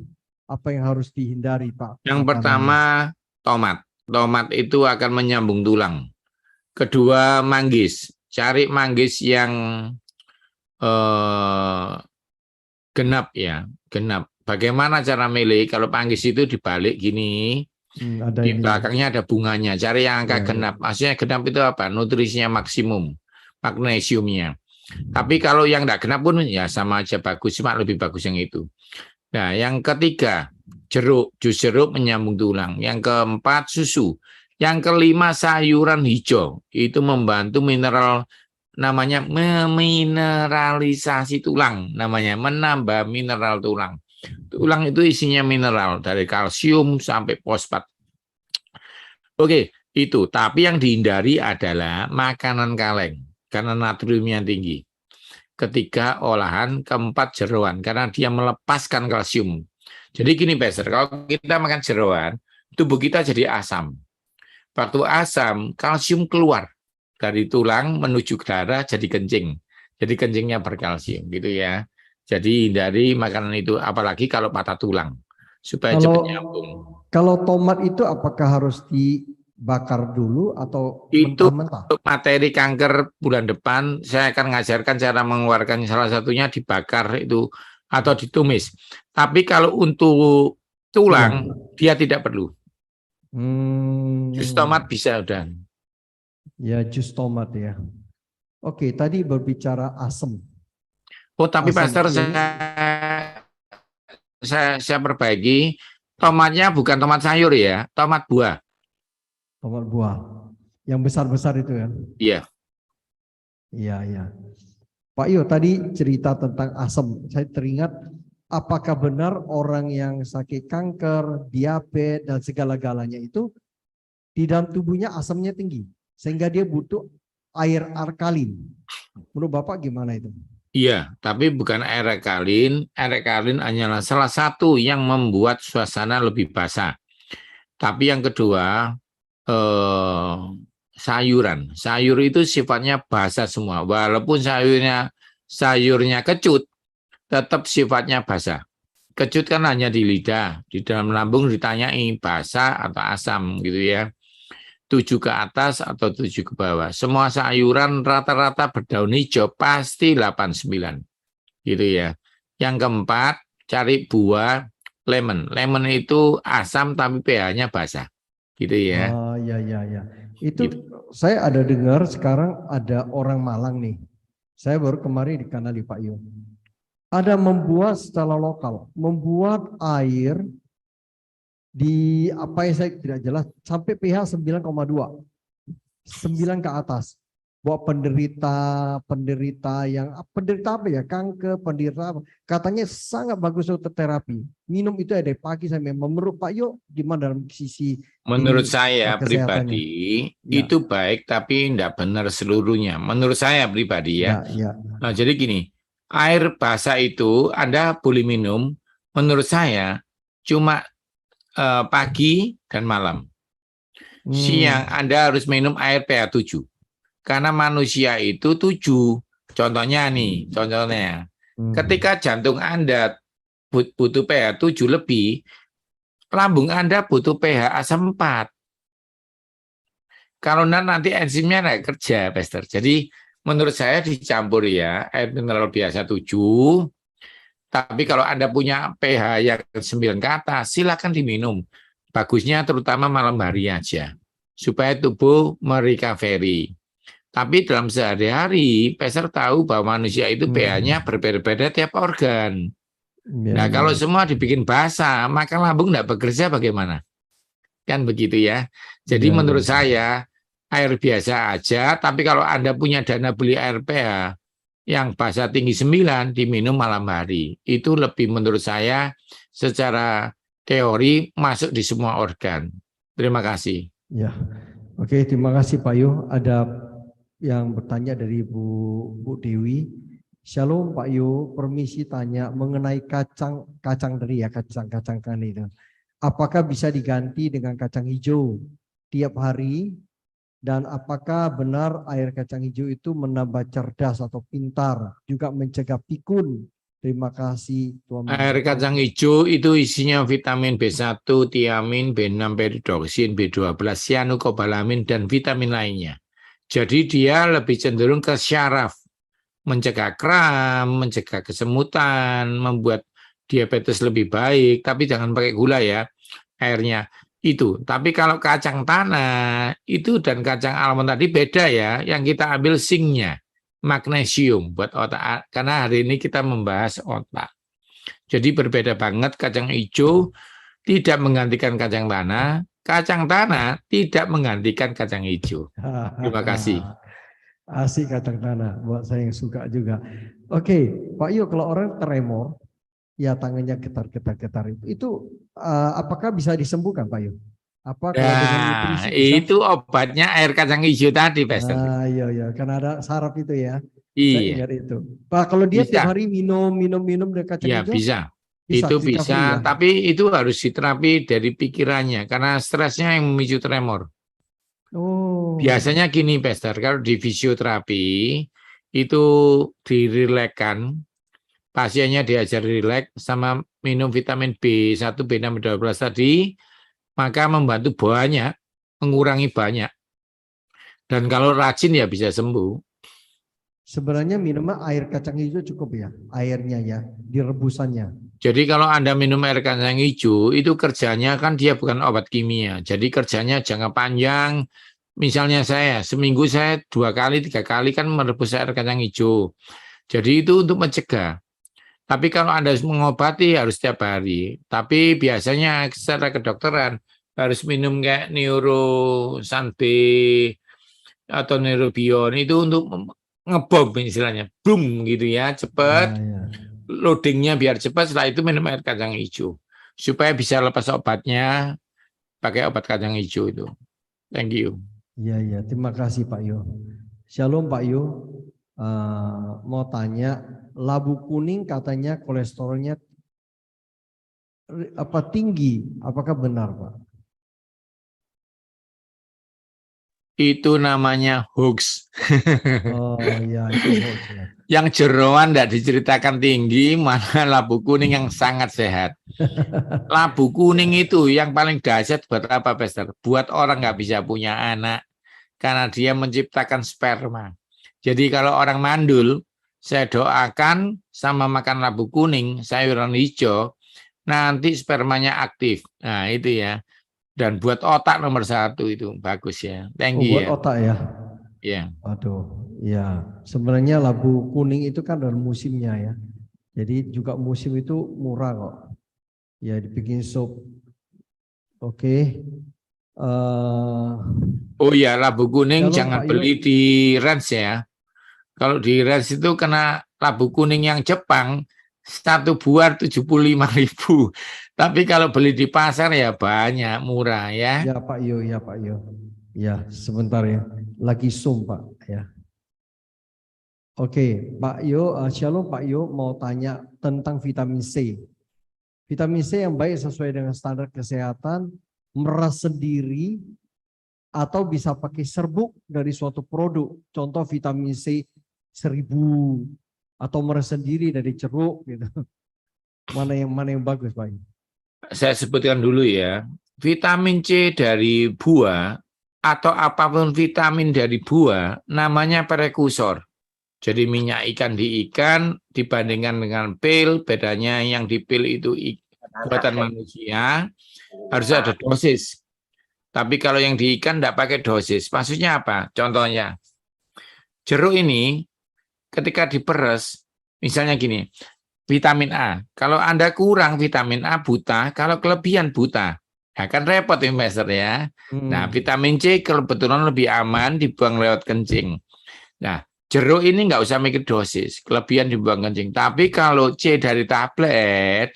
Apa yang harus dihindari, Pak? Yang Makanannya. pertama, tomat. Tomat itu akan menyambung tulang. Kedua, manggis. Cari manggis yang genap ya, genap. Bagaimana cara milih? Kalau manggis itu dibalik gini, Ada di ini. belakangnya ada bunganya. Cari yang angka Ya, ya. genap. Maksudnya genap itu apa? Nutrisinya maksimum, magnesiumnya. Tapi kalau yang tidak genap pun ya sama aja bagus, cuma lebih bagus yang itu. Nah, yang ketiga, jeruk. Jus jeruk menyambung tulang. Yang keempat, susu. Yang kelima, sayuran hijau. Itu membantu mineral, namanya memineralisasi tulang. Namanya menambah mineral tulang. Tulang itu isinya mineral dari kalsium sampai fosfat. Oke, itu. Tapi yang dihindari adalah makanan kaleng karena natriumnya tinggi. Ketiga, olahan. Keempat, jeroan karena dia melepaskan kalsium. Jadi gini, Pastor, kalau kita makan jeroan, tubuh kita jadi asam. Waktu asam, kalsium keluar dari tulang menuju ke darah jadi kencing. Jadi kencingnya berkalsium gitu ya. Jadi hindari makanan itu, apalagi kalau patah tulang, supaya cepat nyambung. Kalau tomat itu apakah harus dibakar dulu atau Itu mentah-mentah? untuk materi kanker bulan depan, saya akan mengajarkan cara mengeluarkan, salah satunya dibakar itu atau ditumis. Tapi kalau untuk tulang, dia tidak perlu. Jus tomat bisa udah. Ya, jus tomat ya. Oke, tadi berbicara asam. Oh, tapi Asam Pastor, saya perbaiki, tomatnya bukan tomat sayur ya, tomat buah. Tomat buah. Yang besar-besar itu kan? Iya. Iya, iya. Pak Yo, tadi cerita tentang asam. Saya teringat, apakah benar orang yang sakit kanker, diabetes, dan segala-galanya itu di dalam tubuhnya asamnya tinggi? Sehingga dia butuh air alkalin. Menurut Bapak gimana itu? Iya, tapi bukan air alkalin. Air alkalin hanyalah salah satu yang membuat suasana lebih basah. Tapi yang kedua, sayuran. Sayur itu sifatnya basah semua. Walaupun sayurnya kecut, tetap sifatnya basah. Kecut kan hanya di lidah, di dalam lambung ditanyai basah atau asam gitu ya. 7 ke atas atau 7 ke bawah. Semua sayuran rata-rata berdaun hijau pasti 89. Gitu ya. Yang keempat, cari buah lemon. Lemon itu asam tapi pH-nya basah. Gitu ya. Oh, iya, iya, iya. Itu Gitu. saya ada dengar sekarang ada orang Malang nih. Saya baru kemarin di kanal di Pak Yo. Ada membuat secara lokal, membuat air di apa yang saya tidak jelas sampai pH 9,2, 9 ke atas. Buat penderita yang penderita apa ya, kanker, penderita apa, katanya sangat bagus untuk terapi. Minum itu ada pagi sampai menurut Pak Yo gimana dalam sisi Menurut ini, saya kesehatannya? pribadi Ya. itu baik tapi tidak benar seluruhnya. Menurut saya pribadi ya. Ya, ya. Nah, jadi gini, air basah itu Anda boleh minum, menurut saya cuma pagi dan malam. Siang Anda harus minum air pH 7. Karena manusia itu 7. Contohnya nih, contohnya. Ketika jantung Anda butuh pH 7 lebih, lambung Anda butuh pH asam 4. Kalau nanti enzimnya nggak kerja, Pastor. Jadi menurut saya dicampur ya, air mineral biasa 7. Tapi kalau Anda punya pH yang 9 ke atas, silakan diminum. Bagusnya terutama malam hari aja, supaya tubuh merecovery. Tapi dalam sehari-hari, Peser tahu bahwa manusia itu pH-nya berbeda-beda tiap organ. Nah, kalau semua dibikin basah, maka lambung tidak bekerja bagaimana? Kan begitu ya. Jadi menurut saya, air biasa aja, tapi kalau Anda punya dana beli air pH yang basah tinggi 9, diminum malam hari. Itu lebih menurut saya secara teori masuk di semua organ. Terima kasih. Ya, oke, terima kasih Pak Yo. Ada yang bertanya dari Bu Dewi. Shalom Pak Yo, permisi tanya mengenai kacang tadi ya, kacang kan itu. Apakah bisa diganti dengan kacang hijau tiap hari? Dan apakah benar air kacang hijau itu menambah cerdas atau pintar, juga mencegah pikun? Terima kasih Tuhan. Air kacang hijau itu isinya vitamin B1, tiamin, B6, peridoksin, B12, cyanokobalamin, dan vitamin lainnya. Jadi dia lebih cenderung ke syaraf, mencegah kram, mencegah kesemutan, membuat diabetes lebih baik, tapi jangan pakai gula ya airnya itu. Tapi kalau kacang tanah itu dan kacang almond tadi beda ya, yang kita ambil zinc-nya, magnesium buat otak, karena hari ini kita membahas otak. Jadi berbeda banget. Kacang hijau tidak menggantikan kacang tanah tidak menggantikan kacang hijau. Terima kasih. Asik kacang tanah, buat saya yang suka juga. Oke, Pak Yo, kalau orang tremor, ya tangannya getar-getar itu apakah bisa disembuhkan Pak Yo? Apa kalau dengan nutrisi bisa? Itu obatnya air kacang hijau tadi, Pastor. Iya, karena ada saraf itu ya. Iya. Saya ingat itu. Pak, kalau dia Bisa. tiap hari minum dari kacang Ya, hijau? bisa. Itu bisa, ya? tapi itu harus diterapi dari pikirannya, karena stresnya yang memicu tremor. Oh. Biasanya gini, Pastor, kalau di fisioterapi itu dirilekkan, pasiennya diajar rileks sama minum vitamin B1, B6, B12 tadi, maka membantu banyak, mengurangi banyak. Dan kalau rajin ya bisa sembuh. Sebenarnya minumnya air kacang hijau cukup ya, airnya ya, direbusannya. Jadi kalau Anda minum air kacang hijau, itu kerjanya kan dia bukan obat kimia. Jadi kerjanya jangka panjang. Misalnya saya, seminggu saya 2 kali, 3 kali kan merebus air kacang hijau. Jadi itu untuk mencegah. Tapi kalau Anda mengobati harus setiap hari. Tapi biasanya secara kedokteran harus minum kayak Neurosanbe atau Neurobion itu untuk ngebom istilahnya, boom gitu ya, cepat. Loadingnya biar cepat, setelah itu minum air kacang hijau. Supaya bisa lepas obatnya, pakai obat kacang hijau itu. Thank you. Iya, terima kasih Pak Yo. Shalom Pak Yo. Mau tanya, labu kuning katanya kolesterolnya tinggi, apakah benar Pak? Itu namanya hoax. Oh iya, itu hoax ya. Yang jeroan tidak diceritakan tinggi, mana labu kuning yang sangat sehat. Labu kuning itu yang paling dahsyat buat apa, Pastor? Buat orang nggak bisa punya anak, karena dia menciptakan sperma. Jadi kalau orang mandul, saya doakan sama makan labu kuning, sayuran hijau, nanti spermanya aktif. Nah itu ya. Dan buat otak nomor 1 itu bagus ya. Thank you. Buat otak ya. Iya. Aduh, ya. Sebenarnya labu kuning itu kan dalam musimnya ya. Jadi juga musim itu murah kok. Ya dibikin sup. Oke. Oh ya, labu kuning jangan Pak beli di Ranch ya. Kalau di Ranch itu kena labu kuning yang Jepang 1 buah 75.000. Tapi kalau beli di pasar ya banyak, murah ya. Ya Pak Yo, Ya, sebentar ya. Lagi Zoom Pak ya. Oke, Pak Yo, Shalom Pak Yo, mau tanya tentang vitamin C. Vitamin C yang baik sesuai dengan standar kesehatan, meras sendiri atau bisa pakai serbuk dari suatu produk. Contoh vitamin C 1000 atau meras sendiri dari jeruk gitu. Mana yang bagus Pak? Saya sebutkan dulu ya, vitamin C dari buah atau apapun vitamin dari buah namanya prekursor. Jadi minyak ikan di ikan dibandingkan dengan pil, bedanya yang di pil itu buatan manusia, harus ada dosis. Tapi kalau yang di ikan tidak pakai dosis. Maksudnya apa? Contohnya, jeruk ini ketika diperes, misalnya gini, vitamin A. Kalau Anda kurang vitamin A buta, kalau kelebihan buta. Ya kan repot investor ya. Nah, vitamin C kebetulan lebih aman dibuang lewat kencing. Nah, jeruk ini nggak usah mikir dosis, kelebihan dibuang kencing. Tapi kalau C dari tablet,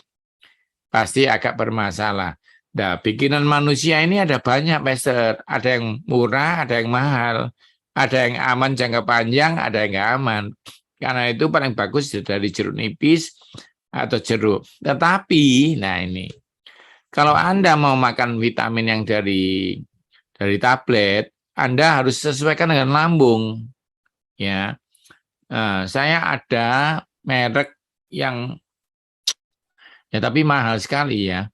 pasti agak bermasalah. Nah, bikinan manusia ini ada banyak, Master. Ada yang murah, ada yang mahal. Ada yang aman jangka panjang, ada yang nggak aman. Karena itu paling bagus dari jeruk nipis atau jeruk. Tetapi, nah ini, kalau Anda mau makan vitamin yang dari tablet, Anda harus sesuaikan dengan lambung. Ya, saya ada merek yang ya tapi mahal sekali ya.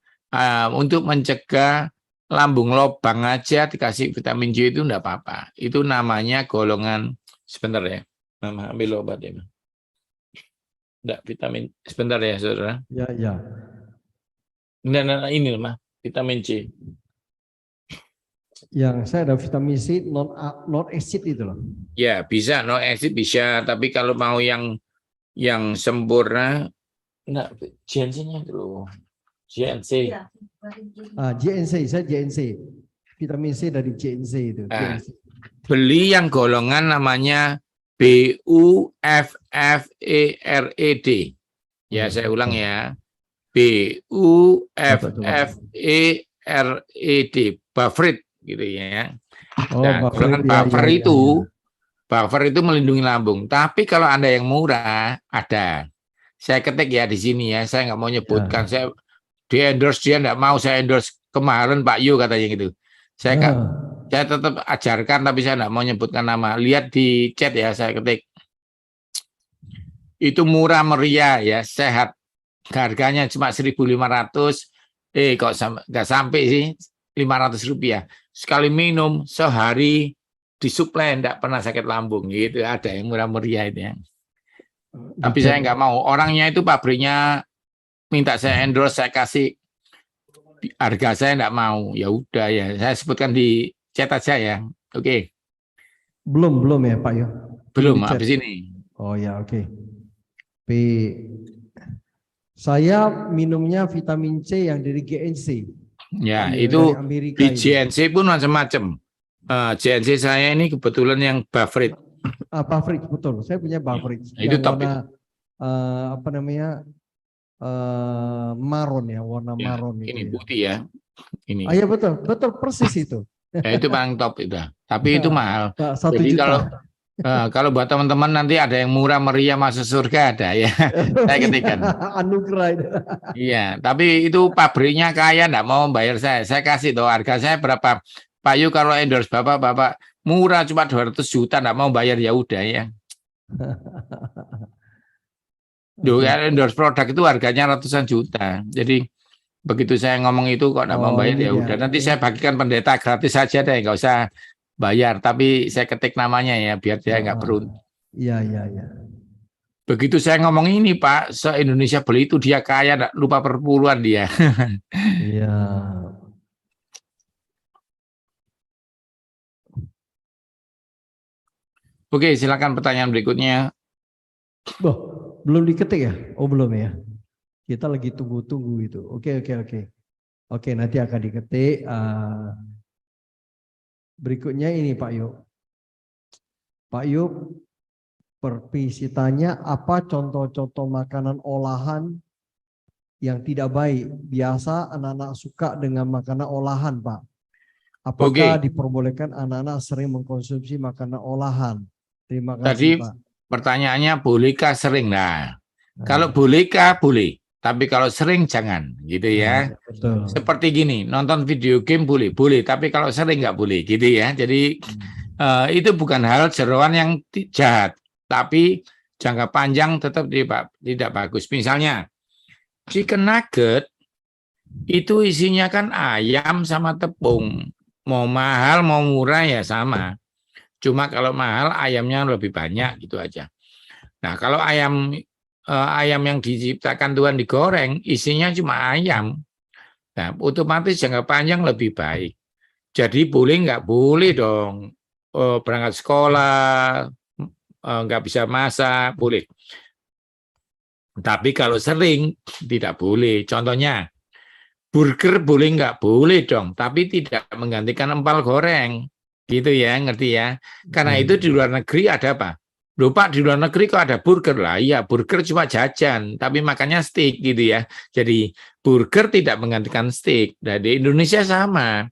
Untuk mencegah lambung lobang aja dikasih vitamin C itu enggak apa-apa. Itu namanya golongan, sebentar ya. Mama ambil obat ya. Enggak, vitamin, sebentar ya saudara. Ya, ya. Nah, ini mah vitamin C. Yang saya ada vitamin C non acid itu loh. Ya, bisa no acid bisa, tapi kalau mau yang sempurna, enggak, GNC-nya itu loh. GNC. GNC, saya GNC. Vitamin C dari GNC itu. Nah, GNC. beli yang golongan namanya BUFFERED. Ya, saya ulang ya. BUFFERED. Buffered gitu ya. Nah, golongan buffer itu buffer itu melindungi lambung. Tapi kalau Anda yang murah, ada. Saya ketik ya di sini ya. Saya nggak mau nyebutkan. Saya di endorse, dia nggak mau saya endorse. Kemarin Pak Yu katanya gitu. Saya tetap ajarkan, tapi saya nggak mau nyebutkan nama. Lihat di chat ya, saya ketik. Itu murah meriah ya, sehat. Harganya cuma 1.500. Kok nggak sampai sih 500 rupiah. Sekali minum sehari disuplai, enggak pernah sakit lambung gitu. Ada yang murah meriah itu ya. Tapi saya nggak mau. Orangnya itu pabriknya minta saya endorse, saya kasih harga, saya nggak mau. Ya udah ya, saya sebutkan di chat aja ya. Oke. Belum ya Pak Yo. Belum habis ini. Oh ya, oke. Saya minumnya vitamin C yang dari GNC. Ya, Dari itu Amerika di itu. GNC pun macam-macam. GNC saya ini kebetulan yang Buffered. Buffered, betul. Saya punya Buffered. Itu top. Warna, apa namanya? Maron ya, warna Ya, maron ini itu. putih ya. Ini. Iya betul persis itu. Ya, itu paling top itu. Tapi itu mahal. 1 Jadi juta. kalau buat teman-teman nanti ada yang murah meriah masuk surga ada ya. Saya ketikkan. Anugerah itu. Iya, tapi itu pabriknya kaya enggak mau bayar saya. Saya kasih tahu harga saya berapa. Pak Yu kalau endorse Bapak murah cuma 200 juta enggak mau bayar, ya udah ya. Endorse produk itu harganya ratusan juta. Jadi begitu saya ngomong itu kok enggak mau bayar, ya udah. Nanti saya bagikan pendeta gratis saja deh, enggak usah bayar, tapi saya ketik namanya ya biar dia nggak perlu. Iya. Begitu saya ngomong ini Pak, se-Indonesia beli itu dia kaya, nggak lupa perpuluhan dia. Iya. Oke, silakan pertanyaan berikutnya. Belum diketik ya? Oh belum ya. Kita lagi tunggu itu. Oke. Oke, nanti akan diketik. Berikutnya ini Pak Yuk. Pak Yuk, permisi tanya, apa contoh-contoh makanan olahan yang tidak baik? Biasa anak-anak suka dengan makanan olahan, Pak. Apakah diperbolehkan anak-anak sering mengkonsumsi makanan olahan? Terima kasih, Tadi Pak. pertanyaannya bolehkah sering? Nah, kalau bolehkah boleh, tapi kalau sering jangan, gitu ya. Betul. Seperti gini, nonton video game boleh, tapi kalau sering nggak boleh, gitu ya. Jadi itu bukan hal jeroan yang jahat, tapi jangka panjang tetap tidak bagus. Misalnya chicken nugget itu isinya kan ayam sama tepung, mau mahal mau murah ya sama. Cuma kalau mahal ayamnya lebih banyak, gitu aja. Nah, kalau ayam yang diciptakan Tuhan digoreng, isinya cuma ayam. Nah, otomatis jangka panjang lebih baik. Jadi nggak boleh dong berangkat sekolah, nggak bisa masak, boleh. Tapi kalau sering, tidak boleh. Contohnya, burger boleh nggak? Boleh dong, tapi tidak menggantikan empal goreng. Gitu ya, ngerti ya? Karena itu di luar negeri ada apa? Loh Pak, di luar negeri kok ada burger lah? Iya, burger cuma jajan, tapi makannya steak gitu ya. Jadi burger tidak menggantikan steak. Nah, di Indonesia sama.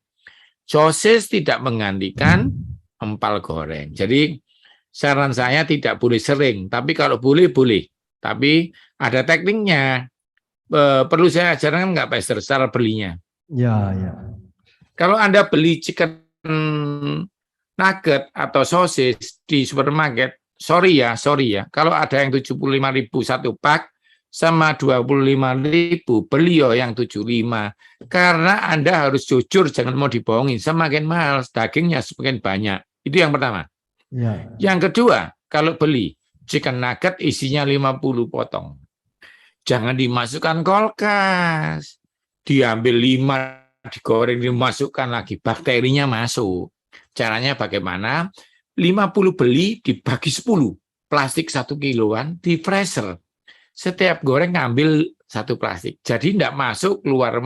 Sosis tidak menggantikan empal goreng. Jadi saran saya tidak boleh sering, tapi kalau boleh, boleh. Tapi ada tekniknya. Perlu saya ajarkan nggak, Pastor, cara belinya? Ya, ya. Kalau Anda beli chicken nugget atau sosis di supermarket, sorry ya, kalau ada yang 75.000 satu pak, sama 25.000 beli yang 75. Karena Anda harus jujur, jangan mau dibohongin. Semakin mahal, dagingnya semakin banyak. Itu yang pertama. Ya. Yang kedua, kalau beli chicken nugget isinya 50 potong. Jangan dimasukkan kulkas. Diambil 5, digoreng, dimasukkan lagi. Bakterinya masuk. Caranya bagaimana? 50 beli, dibagi 10. Plastik 1 kiloan, di freezer. Setiap goreng ngambil 1 plastik. Jadi tidak masuk, keluar.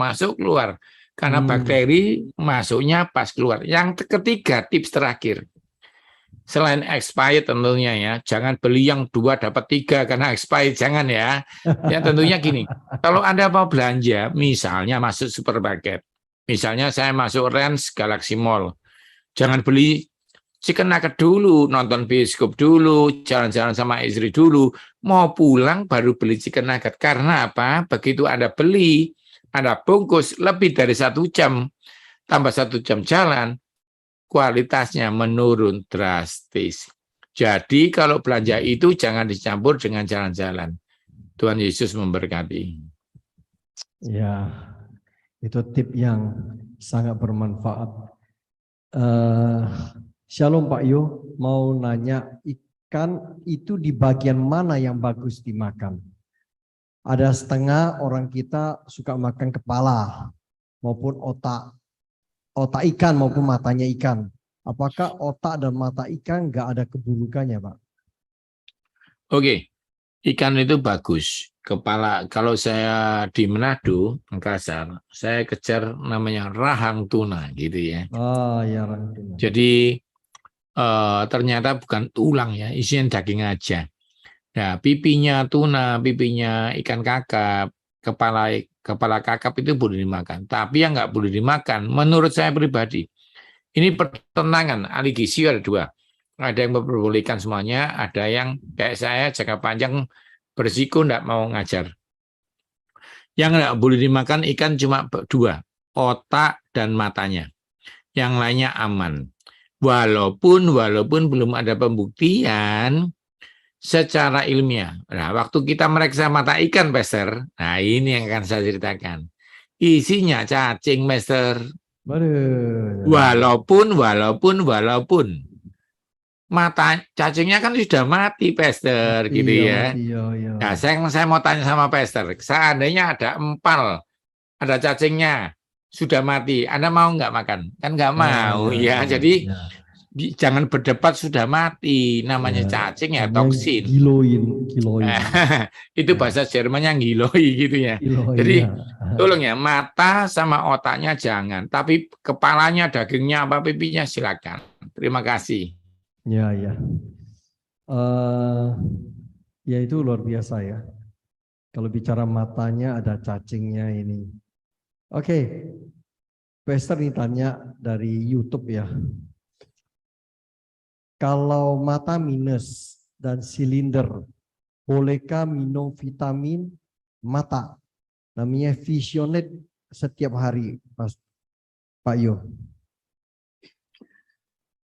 Karena bakteri masuknya pas keluar. Yang ketiga, tips terakhir. Selain expired tentunya ya, jangan beli yang 2 dapat 3 karena expired, jangan ya. Ya tentunya gini, kalau Anda mau belanja, misalnya masuk supermarket, misalnya saya masuk Ranch Galaxy Mall, jangan beli chicken nugget dulu, nonton bioskop dulu, jalan-jalan sama istri dulu, mau pulang baru beli chicken nugget. Karena apa? Begitu Anda beli, Anda bungkus lebih dari 1 jam, tambah 1 jam jalan, kualitasnya menurun drastis. Jadi kalau belanja itu jangan dicampur dengan jalan-jalan. Tuhan Yesus memberkati. Ya, itu tip yang sangat bermanfaat. Shalom Pak Yo, mau nanya, ikan itu di bagian mana yang bagus dimakan? Ada setengah orang kita suka makan kepala maupun otak ikan maupun matanya ikan. Apakah otak dan mata ikan nggak ada keburukannya, Pak? Oke, ikan itu bagus. Kepala, kalau saya di Manado, Makassar, saya kejar namanya rahang tuna gitu ya. Oh ya, rahang tuna. Jadi ternyata bukan tulang ya, isinya daging aja. Nah, pipinya tuna, pipinya ikan kakap, kepala kakap itu boleh dimakan. Tapi yang nggak boleh dimakan, menurut saya pribadi, ini pertentangan, ahli gizi ada 2. Ada yang memperbolehkan semuanya, ada yang kayak saya jangka panjang berisiko nggak mau ngajar. Yang nggak boleh dimakan ikan cuma 2, otak dan matanya. Yang lainnya aman. Walaupun belum ada pembuktian secara ilmiah. Nah, waktu kita meriksa mata ikan, Pastor, nah ini yang akan saya ceritakan. Isinya cacing, Pastor. Walaupun mata cacingnya kan sudah mati, Pastor, gitu ya. Nah, saya mau tanya sama Pastor, seandainya ada empal, ada cacingnya, sudah mati, Anda mau nggak makan? Kan nggak mau, Jadi jangan berdebat sudah mati, namanya cacing ya toksin. Giloin. Itu bahasa Jermannya ngiloi gitu ya. Jadi tolong ya, mata sama otaknya jangan, tapi kepalanya, dagingnya, apa pipinya silakan. Terima kasih. Ya. Ya itu luar biasa ya. Kalau bicara matanya ada cacingnya ini. Oke, Pastor ini tanya dari YouTube ya. Kalau mata minus dan silinder, bolehkah minum vitamin mata? Namanya Visionet setiap hari, Pak Yo.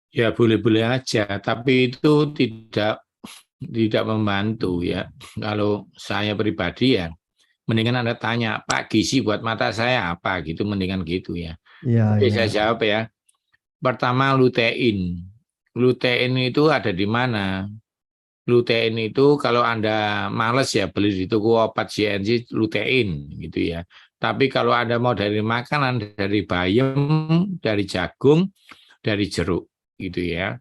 Ya boleh-boleh aja, tapi itu tidak membantu ya. Kalau saya pribadi ya, mendingan Anda tanya, Pak, gizi buat mata saya apa gitu, mendingan gitu ya. Oke, saya jawab ya. Pertama, lutein. Lutein itu ada di mana? Lutein itu kalau Anda males ya beli di toko obat GNC lutein gitu ya. Tapi kalau Anda mau dari makanan, dari bayam, dari jagung, dari jeruk gitu ya.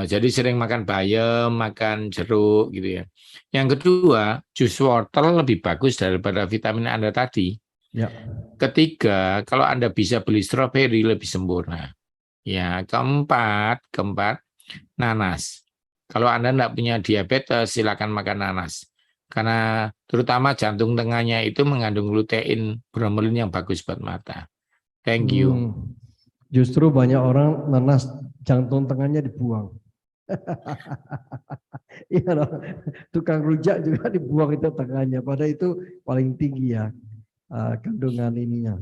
Jadi sering makan bayam, makan jeruk gitu ya. Yang kedua, jus wortel lebih bagus daripada vitamin Anda tadi. Ya. Ketiga, kalau Anda bisa beli stroberi lebih sempurna. Ya, keempat, nanas. Kalau Anda tidak punya diabetes, silakan makan nanas. Karena terutama jantung tengahnya itu mengandung lutein, bromelain yang bagus buat mata. Thank you. Justru banyak orang nanas jantung tengahnya dibuang. Iya loh, tukang rujak juga dibuang itu tengahnya. Padahal itu paling tinggi ya kandungan ininya,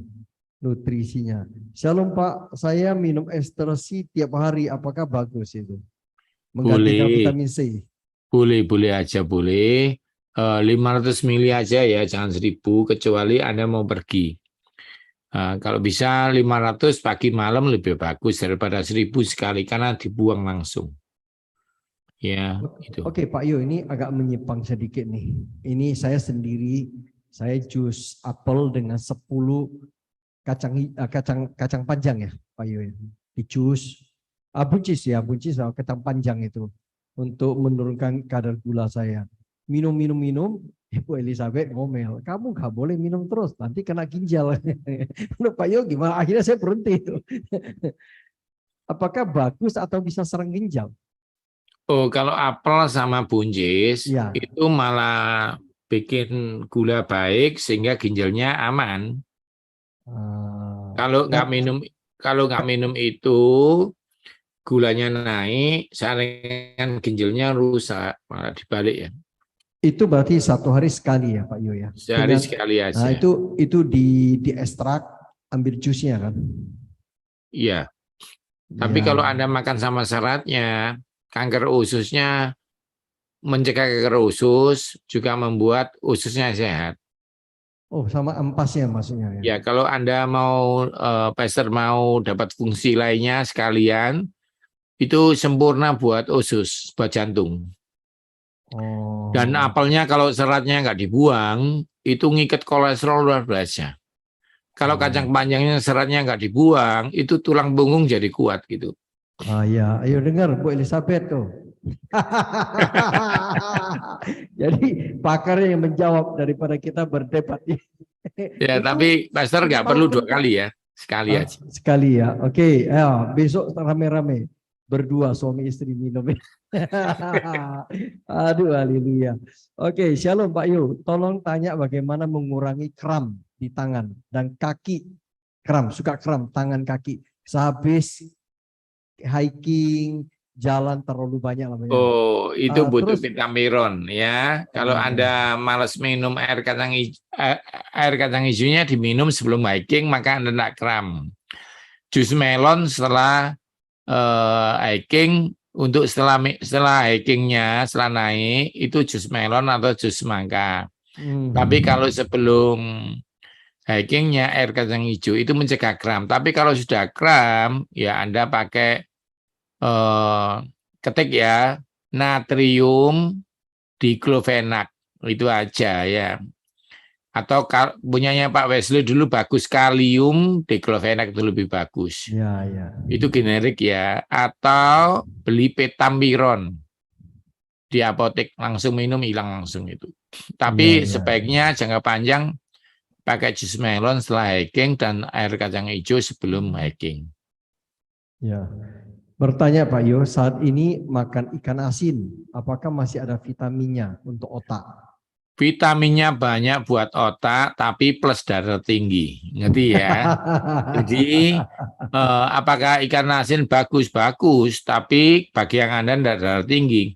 nutrisinya. Shalom Pak, saya minum ekstrasi tiap hari, apakah bagus itu? Menggantikan vitamin C. Boleh aja boleh. 500 mili aja ya, jangan 1000 kecuali Anda mau pergi. Kalau bisa 500 pagi malam lebih bagus daripada 1000 sekali karena dibuang langsung. Ya, itu. Oke Pak Yo, ini agak menyimpang sedikit nih. Ini saya sendiri, saya jus apel dengan 10 kacang panjang ya Pak Yo. Di jus buncis kacang panjang itu untuk menurunkan kadar gula saya. Minum. Ibu Elizabeth ngomel, kamu nggak boleh minum terus, nanti kena ginjal. Pak Yo gimana? Akhirnya saya berhenti itu. Apakah bagus atau bisa serang ginjal? Oh, kalau apel sama buncis Ya. itu malah bikin gula baik sehingga ginjalnya aman. Kalau nggak minum itu gulanya naik, saringan ginjalnya rusak, malah dibalik ya. Itu berarti 1 hari sekali ya Pak Yo ya. Sehari sekali aja. Nah itu di ekstrak, ambil jusnya kan? Iya. Tapi kalau Anda makan sama syaratnya, kanker ususnya mencegah kanker usus, juga membuat ususnya sehat. Oh, sama ampasnya maksudnya ya. Ya, kalau Anda mau Pastor mau dapat fungsi lainnya sekalian, itu sempurna buat usus, buat jantung. Oh. Dan apelnya kalau seratnya nggak dibuang, itu ngikat kolesterol luar biasa. Kalau kacang panjangnya seratnya nggak dibuang, itu tulang punggung jadi kuat gitu. Ya, ayo dengar Bu Elizabeth tuh. Jadi pakar yang menjawab daripada kita berdebat. Ya, tapi Pastor nggak perlu 2 kali ya, sekali aja. Sekali ya, oke. Besok rame-rame berdua suami istri minum. Aduh, haleluya. Oke, shalom Pak Yu. Tolong tanya bagaimana mengurangi kram di tangan dan kaki. Suka kram tangan kaki. Sehabis hiking, jalan terlalu banyak namanya. Oh, itu butuh terus, Vitamin ya. Kalau Anda malas minum air kacang hijaunya diminum sebelum hiking, maka Anda tidak kram. Jus melon setelah hiking, untuk setelah hikingnya, setelah naik, itu jus melon atau jus semangka. Tapi kalau sebelum hikingnya air kacang hijau itu mencegah kram. Tapi kalau sudah kram, ya Anda pakai ketik ya, natrium diklofenak, itu aja ya. Atau punyanya Pak Wesley dulu bagus, kalium diklofenak itu lebih bagus. Ya. Itu generik ya. Atau beli petampiron di apotek, langsung minum hilang langsung itu. Tapi sebaiknya jangka panjang pakai jus melon setelah hiking dan air kacang hijau sebelum hiking. Ya. Bertanya Pak Yo, saat ini makan ikan asin, apakah masih ada vitaminnya untuk otak? Vitaminnya banyak buat otak, tapi plus darah tinggi, ngerti ya? Jadi apakah ikan asin bagus-bagus, tapi bagi yang Anda tidak darah tinggi.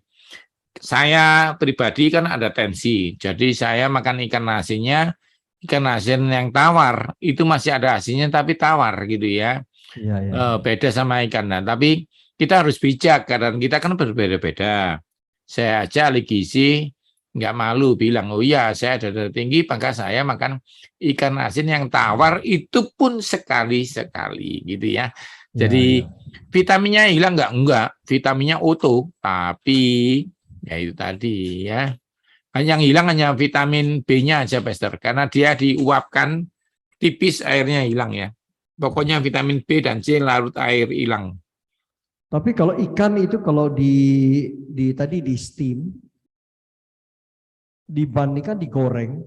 Saya pribadi kan ada tensi, jadi saya makan ikan asin yang tawar, itu masih ada asinnya tapi tawar gitu ya. Beda sama ikan. Nah, tapi kita harus bijak karena kita kan berbeda-beda. Saya aja ahli gizi nggak malu bilang, oh iya saya ada darah tinggi, maka saya makan ikan asin yang tawar, itu pun sekali-sekali gitu ya. Jadi vitaminnya hilang enggak, vitaminnya utuh, tapi Ya itu tadi ya. Yang hilang hanya vitamin B-nya aja, Pastor. Karena dia diuapkan tipis, airnya hilang ya. Pokoknya vitamin B dan C larut air hilang. Tapi kalau ikan itu kalau tadi di steam dibandingkan digoreng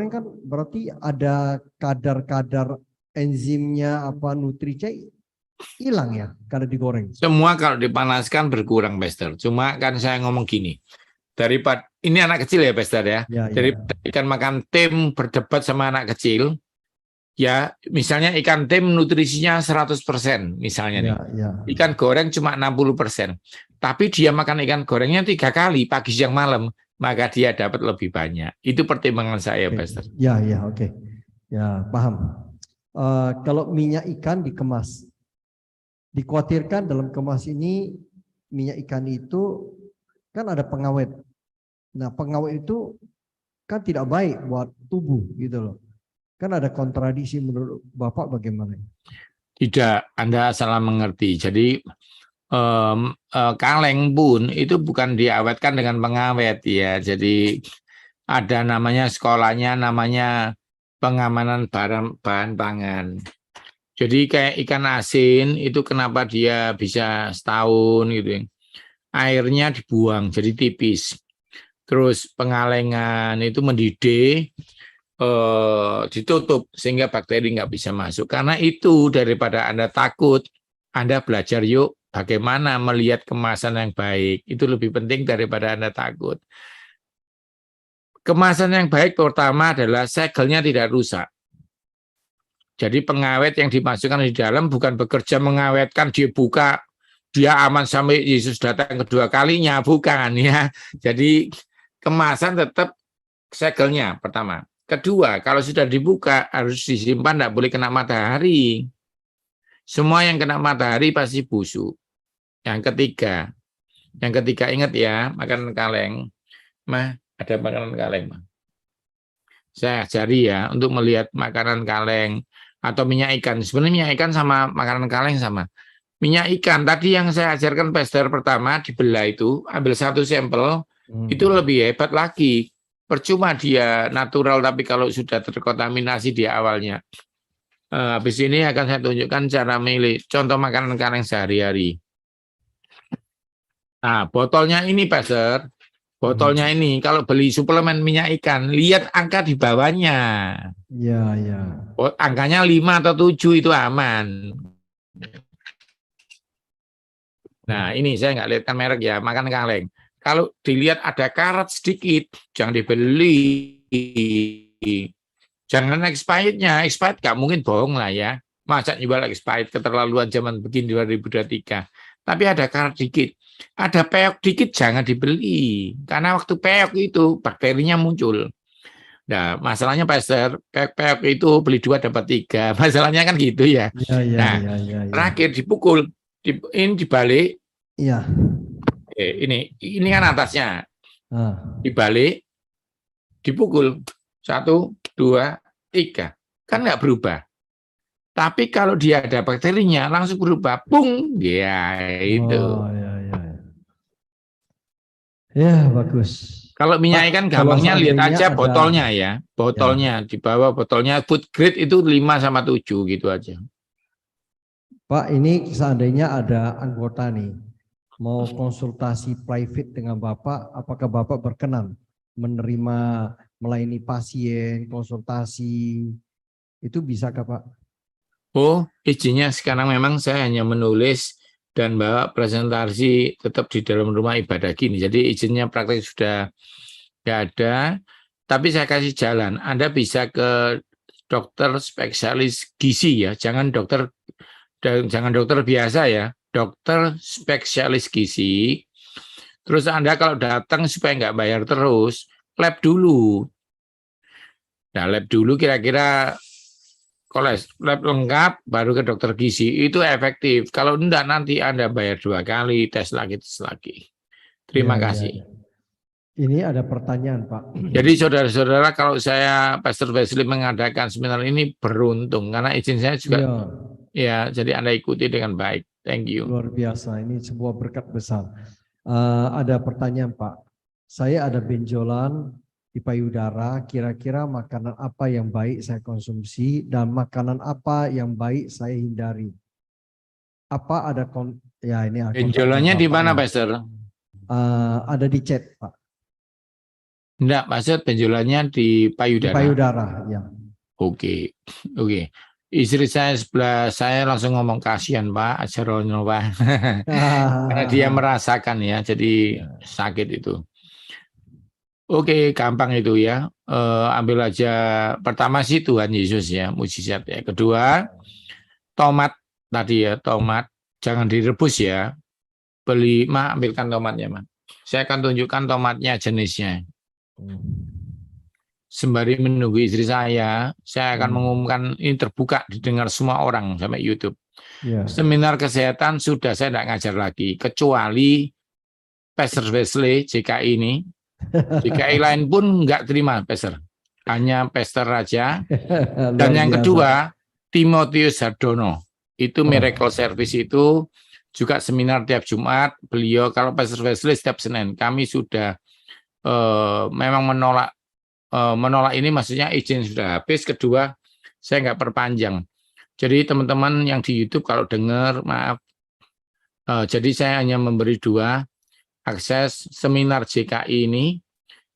kan berarti ada kadar-kadar enzimnya apa nutrisinya hilang ya karena digoreng. Semua kalau dipanaskan berkurang, Pastor. Cuma kan saya ngomong gini. Daripada ini anak kecil ya, Pastor ya. Daripada ikan makan tim berdebat sama anak kecil, ya misalnya ikan tim nutrisinya 100% misalnya nih. Ikan goreng cuma 60%. Tapi dia makan ikan gorengnya 3 kali pagi siang malam, maka dia dapat lebih banyak. Itu pertimbangan saya, Pastor. Ya, oke. Ya, paham. Kalau minyak ikan dikemas, dikhawatirkan dalam kemas ini minyak ikan itu kan ada pengawet. Nah, pengawet itu kan tidak baik buat tubuh gitu loh. Kan ada kontradiksi menurut Bapak bagaimana? Tidak, Anda salah mengerti. Jadi kaleng pun itu bukan diawetkan dengan pengawet ya. Jadi ada namanya sekolahnya namanya pengamanan bahan pangan. Jadi kayak ikan asin itu kenapa dia bisa setahun gitu ya. Airnya dibuang jadi tipis. Terus pengalengan itu mendidih, ditutup sehingga bakteri nggak bisa masuk. Karena itu daripada Anda takut, Anda belajar yuk bagaimana melihat kemasan yang baik. Itu lebih penting daripada Anda takut. Kemasan yang baik pertama adalah segelnya tidak rusak. Jadi pengawet yang dimasukkan di dalam bukan bekerja mengawetkan, dia buka, dia aman sampai Yesus datang kedua kalinya, bukan ya. Jadi kemasan tetap segelnya pertama. Kedua, kalau sudah dibuka harus disimpan, tidak boleh kena matahari. Semua yang kena matahari pasti busuk. Yang ketiga ingat ya, makanan kaleng. Mah, ada makanan kaleng, Mah. Saya ajari ya untuk melihat makanan kaleng atau minyak ikan. Sebenarnya minyak ikan sama makanan kaleng sama. Minyak ikan tadi yang saya ajarkan Pastor pertama dibelah itu, ambil 1 sampel. Itu lebih hebat lagi. Percuma dia natural, tapi kalau sudah terkontaminasi di awalnya. Habis ini akan saya tunjukkan cara milih contoh makanan kaleng sehari-hari. Nah, botolnya ini, Pastor. Botolnya ini, kalau beli suplemen minyak ikan, lihat angka di bawahnya. Ya. Angkanya 5 atau 7 itu aman. Nah, ini saya nggak lihatkan merek ya, makan kaleng. Kalau dilihat ada karat sedikit, jangan dibeli. Jangan expirednya, expired nggak mungkin bohong lah ya. Masa jual expired keterlaluan zaman begini 2023. Tapi ada karat dikit, ada peok dikit jangan dibeli. Karena waktu peok itu bakterinya muncul. Nah, masalahnya Pastor, peok itu beli 2 dapat 3. Masalahnya kan gitu ya. Nah, terakhir dipukul, ini dibalik. Iya. Ini kan atasnya dibalik, dipukul 1, 2, 3 kan nggak berubah. Tapi kalau dia ada bakterinya langsung berubah, pung, ya itu. Ya bagus. Kalau minyak ikan gampangnya lihat aja botolnya ya, botolnya di bawah botolnya food grade itu 5 sama 7 gitu aja. Pak, ini seandainya ada anggota nih mau konsultasi private dengan Bapak, apakah Bapak berkenan menerima melayani pasien, konsultasi, itu bisa Pak? Oh, izinnya sekarang memang saya hanya menulis dan bawa presentasi tetap di dalam rumah ibadah gini. Jadi izinnya praktek sudah tidak ada, tapi saya kasih jalan. Anda bisa ke dokter spesialis gizi ya, jangan dokter biasa ya. Dokter spesialis gizi, terus Anda kalau datang supaya nggak bayar terus, lab dulu. Nah, lab dulu kira-kira lab lengkap, baru ke dokter gizi, itu efektif. Kalau enggak nanti Anda bayar 2 kali, tes lagi. Terima kasih. Ini ada pertanyaan Pak. Jadi saudara-saudara, kalau saya Pastor Wesley mengadakan seminar ini beruntung, karena izin saya juga, ya jadi Anda ikuti dengan baik. Thank you. Luar biasa, ini sebuah berkat besar. Ada pertanyaan Pak. Saya ada benjolan di payudara. Kira-kira makanan apa yang baik saya konsumsi dan makanan apa yang baik saya hindari? Apa ada ya ini Benjolannya di mana, Pastor? Ada di chat Pak. Enggak, Pastor, benjolannya di Di payudara. payudara ya. Oke. Istri saya sebelah saya langsung ngomong, kasihan Pak, Ajarono Pak. Karena dia merasakan ya, jadi sakit itu. Oke, gampang itu ya. Ambil aja pertama sih Tuhan Yesus ya, mujizat ya. Kedua, tomat tadi ya, tomat jangan direbus ya. Beli, ambilkan tomatnya, Saya akan tunjukkan tomatnya jenisnya. Sembari menunggu istri saya akan mengumumkan, ini terbuka didengar semua orang sampai YouTube. Ya. Seminar kesehatan sudah saya tidak ngajar lagi, kecuali Pastor Wesley JKI ini. JKI lain pun nggak terima Pastor, hanya Pastor Raja. Dan yang kedua, Timotius Hardono, itu Miracle Service itu juga seminar tiap Jumat. Beliau, kalau Pastor Wesley setiap Senin. Kami sudah memang menolak ini, maksudnya izin sudah habis. Kedua, saya nggak perpanjang. Jadi teman-teman yang di YouTube kalau dengar, maaf. Jadi saya hanya memberi 2 akses seminar JKI ini,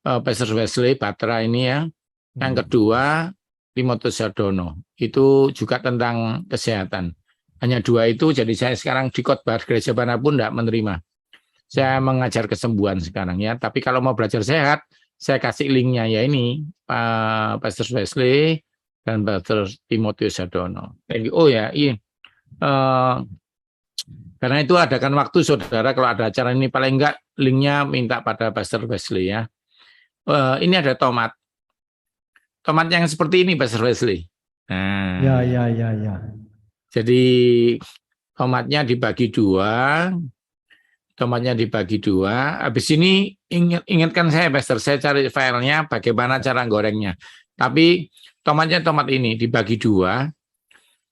Pastor Wesley Batra ini ya. Yang kedua, Timotius Hardono. Itu juga tentang kesehatan. Hanya 2 itu, jadi saya sekarang di khotbah gereja manapun tidak menerima. Saya mengajar kesembuhan sekarang ya. Tapi kalau mau belajar sehat, saya kasih linknya ya ini, Pastor Wesley dan Pastor Timotius Hardono. Oh ya, iya. Karena itu adakan waktu saudara, kalau ada acara ini paling enggak linknya minta pada Pastor Wesley ya. Ini ada tomat. Tomat yang seperti ini Pastor Wesley. Nah, Ya. jadi tomatnya dibagi 2. Tomatnya dibagi 2. Habis ini ingatkan saya, Pastor, saya cari filenya bagaimana cara gorengnya. Tapi tomatnya tomat ini dibagi 2,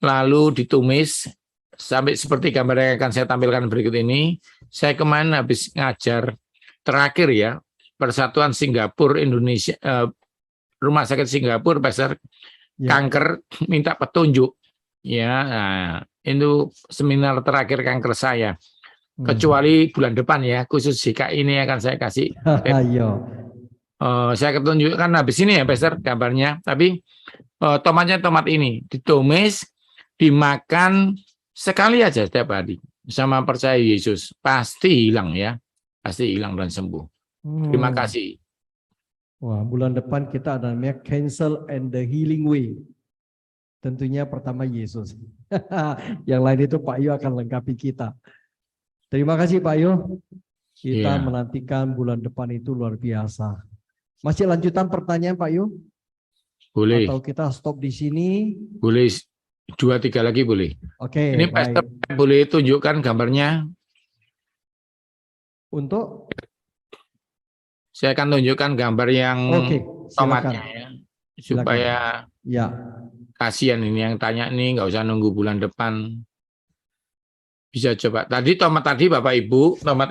lalu ditumis sampai seperti gambar yang akan saya tampilkan berikut ini. Saya kemarin habis ngajar terakhir ya, Persatuan Singapura Indonesia, Rumah Sakit Singapura, Pastor, kanker minta petunjuk. Ya, nah, itu seminar terakhir kanker saya. Kecuali bulan depan ya, khusus jika ini akan saya kasih. Saya ketunjukkan habis ini ya, Pastor, gambarnya. Tapi tomatnya tomat ini ditumis, dimakan sekali aja setiap hari. Sama percaya Yesus, pasti hilang ya, pasti hilang dan sembuh. Terima kasih. Wah, bulan depan kita ada namanya Cancel and the Healing Way. Tentunya pertama Yesus. Yang lain itu Pak Yu akan lengkapi kita. Terima kasih Pak Yu. Kita menantikan bulan depan itu luar biasa. Masih lanjutan pertanyaan Pak Yu? Boleh. Atau kita stop di sini? Boleh 2-3 lagi boleh. Oke. Ini Pastor boleh tunjukkan gambarnya. Untuk? Saya akan tunjukkan gambar yang tomatnya ya, supaya kasihan ini yang tanya ini nggak usah nunggu bulan depan. Bisa coba. Tadi tomat tadi Bapak Ibu, tomat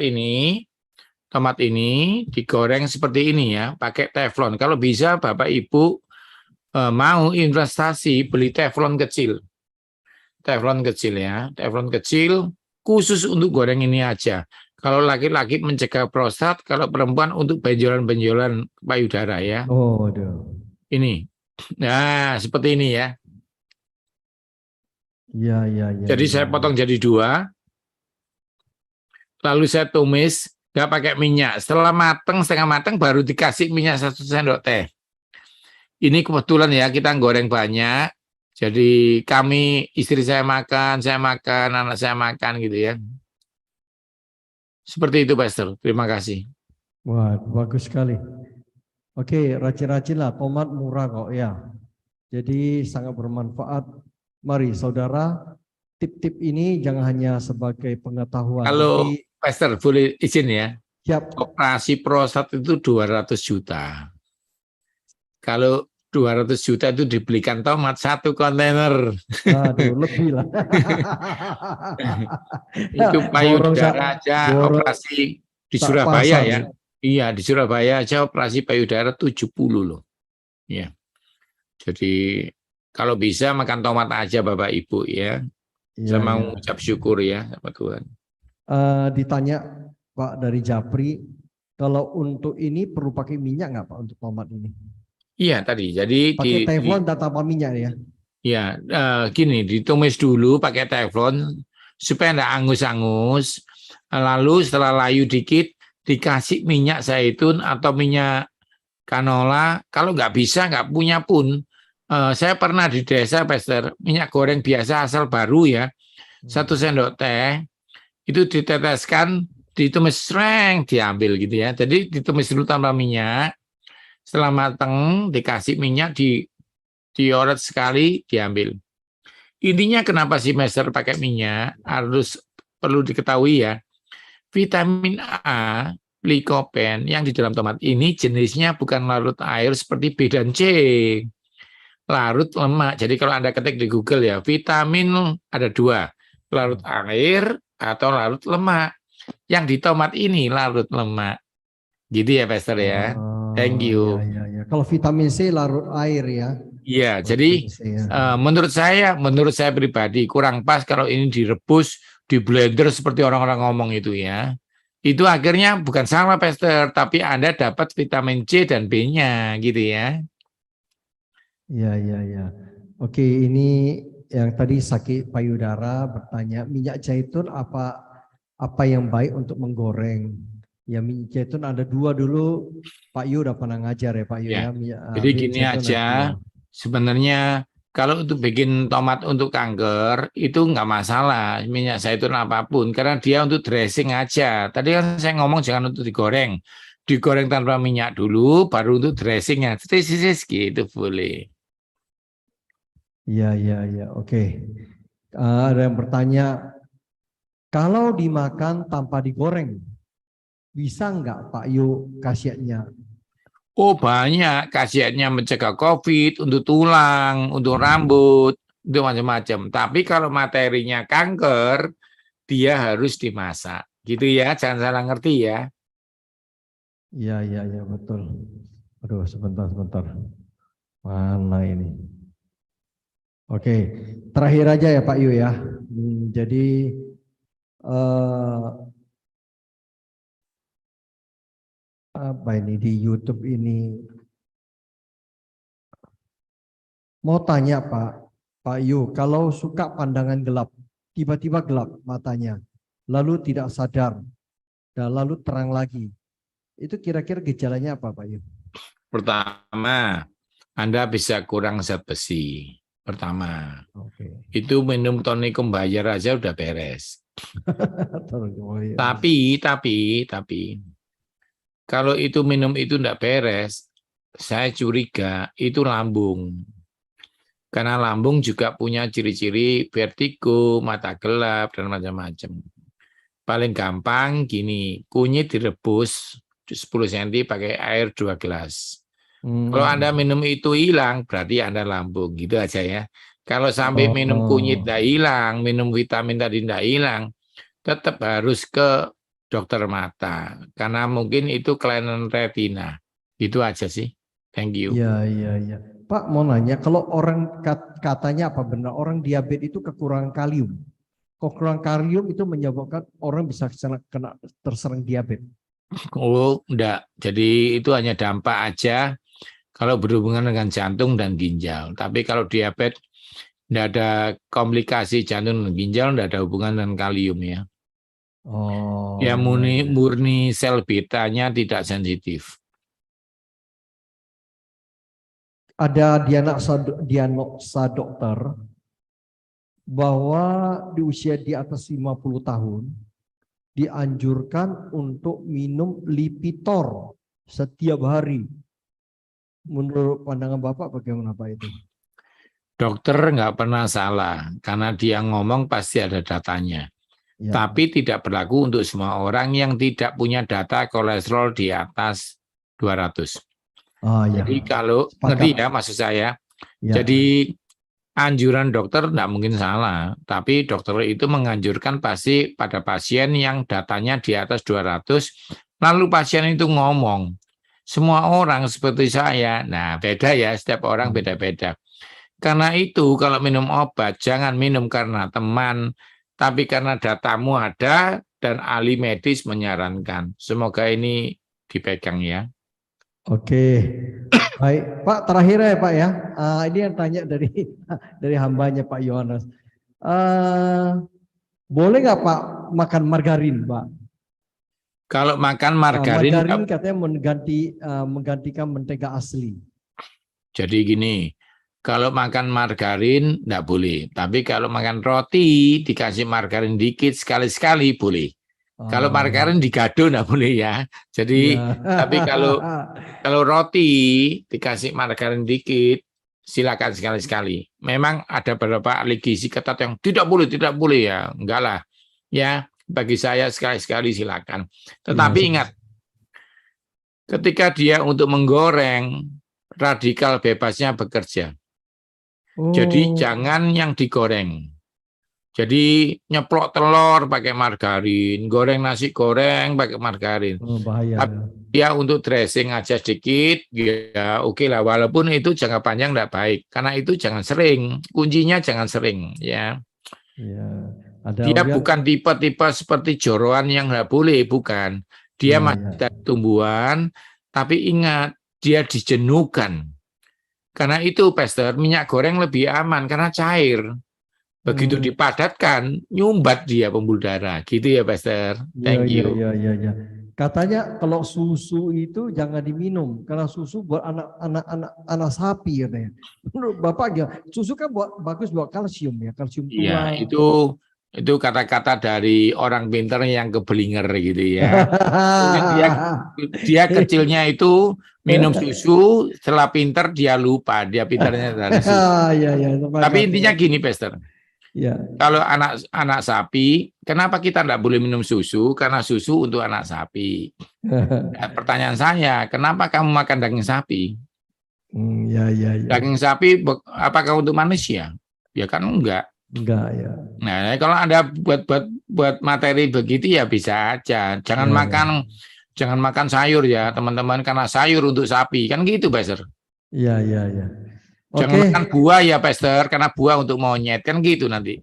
ini digoreng seperti ini ya, pakai teflon. Kalau bisa Bapak Ibu mau investasi beli teflon kecil. Teflon kecil ya, teflon kecil khusus untuk goreng ini aja. Kalau laki-laki mencegah prostat, kalau perempuan untuk benjolan-benjolan payudara ya. Oh, aduh. Ini. Nah, seperti ini ya. Ya. Jadi saya potong jadi 2. Lalu saya tumis, nggak pakai minyak. Setelah mateng, setengah mateng baru dikasih minyak 1 sendok teh. Ini kebetulan ya, kita goreng banyak. Jadi kami, istri saya makan, anak saya makan gitu ya. Seperti itu, Pastor. Terima kasih. Wah, bagus sekali. Oke, racin-racin lah. Tomat murah kok ya. Jadi sangat bermanfaat. Mari, saudara, tip-tip ini jangan hanya sebagai pengetahuan. Kalau tapi, Pastor boleh izin ya. Siap. Operasi prostat itu 200 juta. Kalau 200 juta itu dibelikan tomat 1 kontainer. Aduh, lebih lah. Itu payudara aja operasi Di Tak Surabaya pasang. ya. Iya, di Surabaya aja operasi payudara 70 loh. Ya. Jadi kalau bisa makan tomat aja Bapak Ibu ya. Iya, Saya mau iya. mengucap syukur ya sama Tuhan. Ditanya Pak dari Japri, kalau untuk ini perlu pakai minyak nggak Pak untuk tomat ini? Iya tadi. Jadi Pakai teflon dan tanpa minyak ya? ya gini, ditumis dulu pakai teflon supaya enggak angus-angus. Lalu setelah layu dikit dikasih minyak zaitun atau minyak canola. Kalau nggak bisa, nggak punya pun, saya pernah di desa, Pastor, minyak goreng biasa asal baru ya, 1 sendok teh itu diteteskan, ditumis sreng, diambil gitu ya. Jadi ditumis dulu tanpa minyak. Setelah mateng dikasih minyak, dioret sekali, diambil. Intinya kenapa sih Master pakai minyak? Perlu diketahui ya. Vitamin A, likopen yang di dalam tomat ini jenisnya bukan larut air seperti B dan C. Larut lemak. Jadi kalau Anda ketik di Google ya, vitamin ada 2. Larut air atau larut lemak. Yang di tomat ini larut lemak. Gitu ya, Pastor ya. Thank you. Ya. Kalau vitamin C larut air ya. Iya, jadi menurut saya pribadi kurang pas kalau ini direbus, di blender seperti orang-orang ngomong itu ya. Itu akhirnya bukan salah, Pastor, tapi Anda dapat vitamin C dan B-nya gitu ya. Ya. Oke, ini yang tadi sakit payudara bertanya, minyak zaitun apa yang baik untuk menggoreng? Ya, minyak zaitun ada 2 dulu. Pak Yu udah pernah ngajar ya Pak Yu ya. Jadi gini aja, sebenarnya kalau untuk bikin tomat untuk kanker itu nggak masalah minyak zaitun apapun karena dia untuk dressing aja. Tadi kan saya ngomong jangan untuk digoreng tanpa minyak dulu, baru untuk dressingnya. Gitu boleh. Ya. Oke. Ada yang bertanya, kalau dimakan tanpa digoreng, bisa nggak Pak Yu khasiatnya? Oh banyak, khasiatnya mencegah COVID, untuk tulang, untuk rambut, untuk macam-macam. Tapi kalau materinya kanker, dia harus dimasak. Gitu ya, jangan salah ngerti ya. Ya, betul. Aduh, sebentar. Mana ini? Oke, terakhir aja ya Pak Yu ya. Jadi apa ini di YouTube ini? Mau tanya Pak Yu, kalau suka pandangan gelap, tiba-tiba gelap matanya, lalu tidak sadar, dan lalu terang lagi, itu kira-kira gejalanya apa Pak Yu? Pertama, Anda bisa kurang zat besi. Pertama, Oke. itu minum tonikum bayar aja udah beres. Tapi kalau itu minum itu enggak beres, saya curiga itu lambung. Karena lambung juga punya ciri-ciri vertigo, mata gelap, dan macam-macam. Paling gampang gini, kunyit direbus 10 cm pakai air 2 gelas. Kalau Anda minum itu hilang, berarti Anda lambung. Gitu aja ya. Kalau sampai minum kunyit tidak hilang, minum vitamin tadi tidak hilang, tetap harus ke dokter mata. Karena mungkin itu kelainan retina. Itu aja sih. Thank you. Ya. Pak mau nanya, kalau orang katanya apa benar, orang diabetes itu kekurangan kalium. Kekurangan kalium itu menyebabkan orang bisa terserang diabetes. Oh, enggak. Jadi itu hanya dampak aja kalau berhubungan dengan jantung dan ginjal. Tapi kalau diabetes, enggak ada komplikasi jantung dan ginjal, enggak ada hubungan dengan kalium ya. Oh. Ya murni sel betanya tidak sensitif. Ada diagnosa dokter bahwa di usia di atas 50 tahun dianjurkan untuk minum Lipitor setiap hari. Menurut pandangan Bapak bagaimana Pak itu? Dokter nggak pernah salah karena dia ngomong pasti ada datanya. Ya. Tapi tidak berlaku untuk semua orang yang tidak punya data kolesterol di atas 200. Ya. Jadi kalau ngerti ya maksud saya. Ya. Jadi Anjuran dokter tidak mungkin salah, tapi dokter itu menganjurkan pasti pada pasien yang datanya di atas 200, lalu pasien itu ngomong, semua orang seperti saya, nah beda ya, setiap orang beda-beda. Karena itu kalau minum obat, jangan minum karena teman, tapi karena datamu ada dan ahli medis menyarankan. Semoga ini dipegang ya. Oke, baik Pak, terakhir ya Pak ya. Ini yang tanya dari hambanya Pak Yohanes. Boleh nggak Pak makan margarin Pak? Kalau makan margarin, Margarin katanya menggantikan mentega asli. jadi gini, kalau makan margarin enggak boleh, tapi kalau makan roti dikasih margarin dikit sekali-sekali boleh. Kalau margarin digado enggak boleh ya. Jadi tapi kalau roti dikasih margarin dikit silakan sekali-sekali. Memang ada beberapa ahli gizi ketat yang tidak boleh ya. Enggak lah. Ya, bagi saya sekali-sekali silakan. Tetapi ingat, ketika dia untuk menggoreng, radikal bebasnya bekerja. Jadi jangan yang digoreng. Jadi nyeplok telur pakai margarin, goreng nasi goreng pakai margarin. Bahaya. Ya untuk dressing aja sedikit, ya oke lah. Walaupun itu jangka panjang tidak baik, karena itu jangan sering. Kuncinya jangan sering, ya. Dia bukan tipe-tipe seperti joroan yang nggak boleh, bukan. Dia masih tumbuhan, tapi ingat dia dijenuhkan. Karena itu, Pastor, minyak goreng lebih aman karena cair. Begitu dipadatkan, nyumbat dia pembuluh darah. Gitu ya, Pastor. Thank you. Iya. Katanya kalau susu itu jangan diminum karena susu buat anak sapi katanya. Menurut Bapak ya, susu kan bagus buat kalsium ya, kalsium tulang. Iya, itu kata-kata dari orang pintar yang kebelinger gitu ya. Dia kecilnya itu minum susu, setelah pintar dia lupa, dia pintarnya dari susu. Tapi intinya gini, Pastor. Ya. Kalau anak sapi, kenapa kita tidak boleh minum susu? Karena susu untuk anak sapi. Nah, pertanyaan saya, kenapa kamu makan daging sapi? Daging sapi apakah untuk manusia? Ya kan enggak. Enggak ya. Nah, kalau Anda buat materi begitu ya bisa aja. Jangan makan sayur ya, teman-teman, karena sayur untuk sapi. Kan gitu, Pastor. Iya. Jangan makan buah ya, Pastor, karena buah untuk monyet. Kan gitu nanti.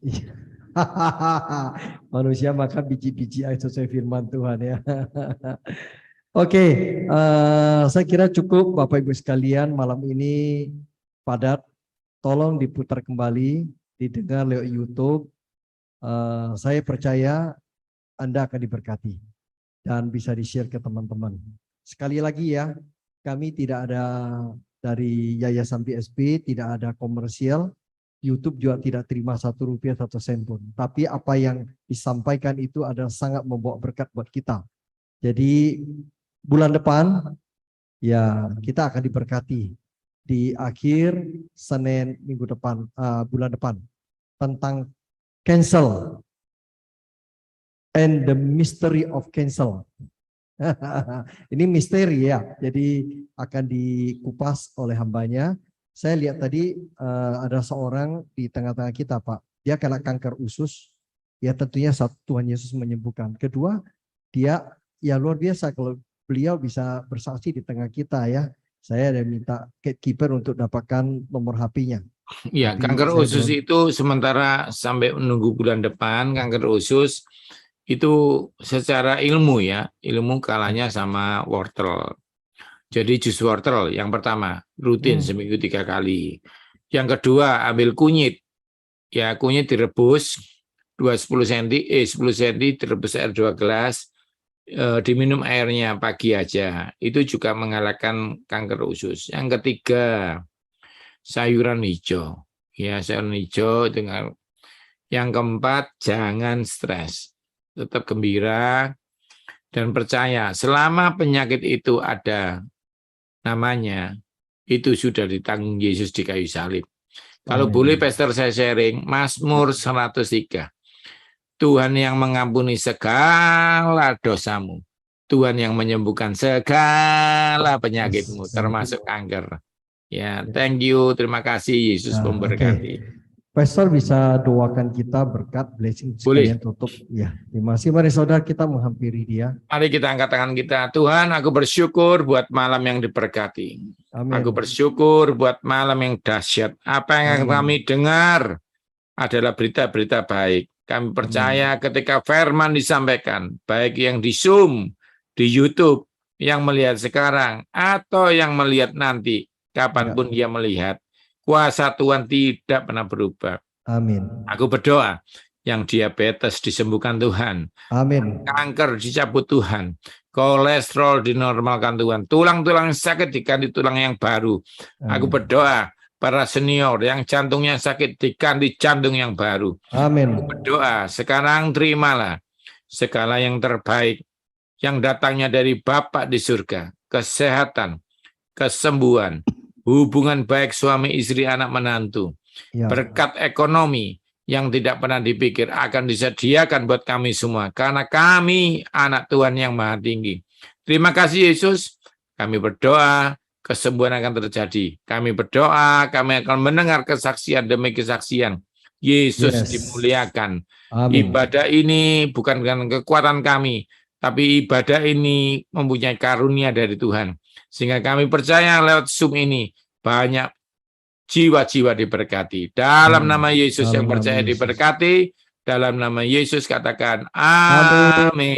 Manusia makan biji-biji sesuai firman Tuhan ya. Oke, saya kira cukup Bapak Ibu sekalian malam ini padat. Tolong diputar kembali, didengar lewat YouTube. Saya percaya Anda akan diberkati dan bisa di-share ke teman-teman. Sekali lagi ya, kami tidak ada dari Yayasan BSP, tidak ada komersial. YouTube juga tidak terima Rp1 1 sen pun. Tapi apa yang disampaikan itu adalah sangat membawa berkat buat kita. Jadi bulan depan ya kita akan diberkati di akhir Senin minggu depan, bulan depan, tentang cancel and the mystery of cancel. Ini misteri ya, jadi akan dikupas oleh hambanya. Saya lihat tadi ada seorang di tengah-tengah kita, Pak. Dia kena kanker usus. Ya tentunya Tuhan Yesus menyembuhkan. Kedua, dia ya luar biasa kalau beliau bisa bersaksi di tengah kita ya. Saya ada minta gatekeeper untuk dapatkan nomor HP-nya. Ya, kanker usus itu sementara sampai menunggu bulan depan. Kanker usus itu secara ilmu ya, ilmu kalahnya sama wortel. Jadi jus wortel yang pertama, rutin seminggu 3 kali. Yang kedua, ambil kunyit. Ya, kunyit direbus 10 cm direbus air 2 gelas, diminum airnya pagi aja. Itu juga mengalahkan kanker usus. Yang ketiga, sayuran hijau. Ya, sayuran hijau dengan yang keempat, jangan stres. Tetap gembira dan percaya selama penyakit itu ada namanya, itu sudah ditanggung Yesus di kayu salib. Kalau boleh Pastor saya sharing, Mazmur 103. Tuhan yang mengampuni segala dosamu. Tuhan yang menyembuhkan segala penyakitmu, termasuk kanker. Ya, thank you, terima kasih, Yesus memberkati. Pastor bisa doakan kita berkat blessing Boleh. sekalian tutup. Ya, terima kasih. Mari saudara kita menghampiri dia. Mari kita angkat tangan kita. Tuhan, aku bersyukur buat malam yang diberkati. Amin. Aku bersyukur buat malam yang dahsyat. Apa yang Amin. kami dengar adalah berita-berita baik. Kami percaya ketika firman disampaikan, baik yang di Zoom, di YouTube, yang melihat sekarang, atau yang melihat nanti, kapanpun dia melihat, kuasa Tuhan tidak pernah berubah. Amin. Aku berdoa, yang diabetes disembuhkan Tuhan, Amin. kanker dicabut Tuhan, kolesterol dinormalkan Tuhan, tulang-tulang sakit diganti tulang yang baru. Aku berdoa, para senior yang jantungnya sakit diganti jantung yang baru. Amin. Aku berdoa, sekarang terimalah segala yang terbaik yang datangnya dari Bapa di surga, kesehatan, kesembuhan, hubungan baik suami istri anak menantu, Ya. berkat ekonomi yang tidak pernah dipikir akan disediakan buat kami semua, karena kami anak Tuhan yang maha tinggi. Terima kasih Yesus, kami berdoa, kesembuhan akan terjadi. Kami berdoa, kami akan mendengar kesaksian demi kesaksian. Yesus Yes. dimuliakan. Amin. Ibadah ini bukan dengan kekuatan kami, tapi ibadah ini mempunyai karunia dari Tuhan. Sehingga kami percaya lewat Zoom ini banyak jiwa-jiwa diberkati. Dalam nama Yesus yang Dalam nama percaya Yesus. diberkati, dalam nama Yesus katakan Amin. amin.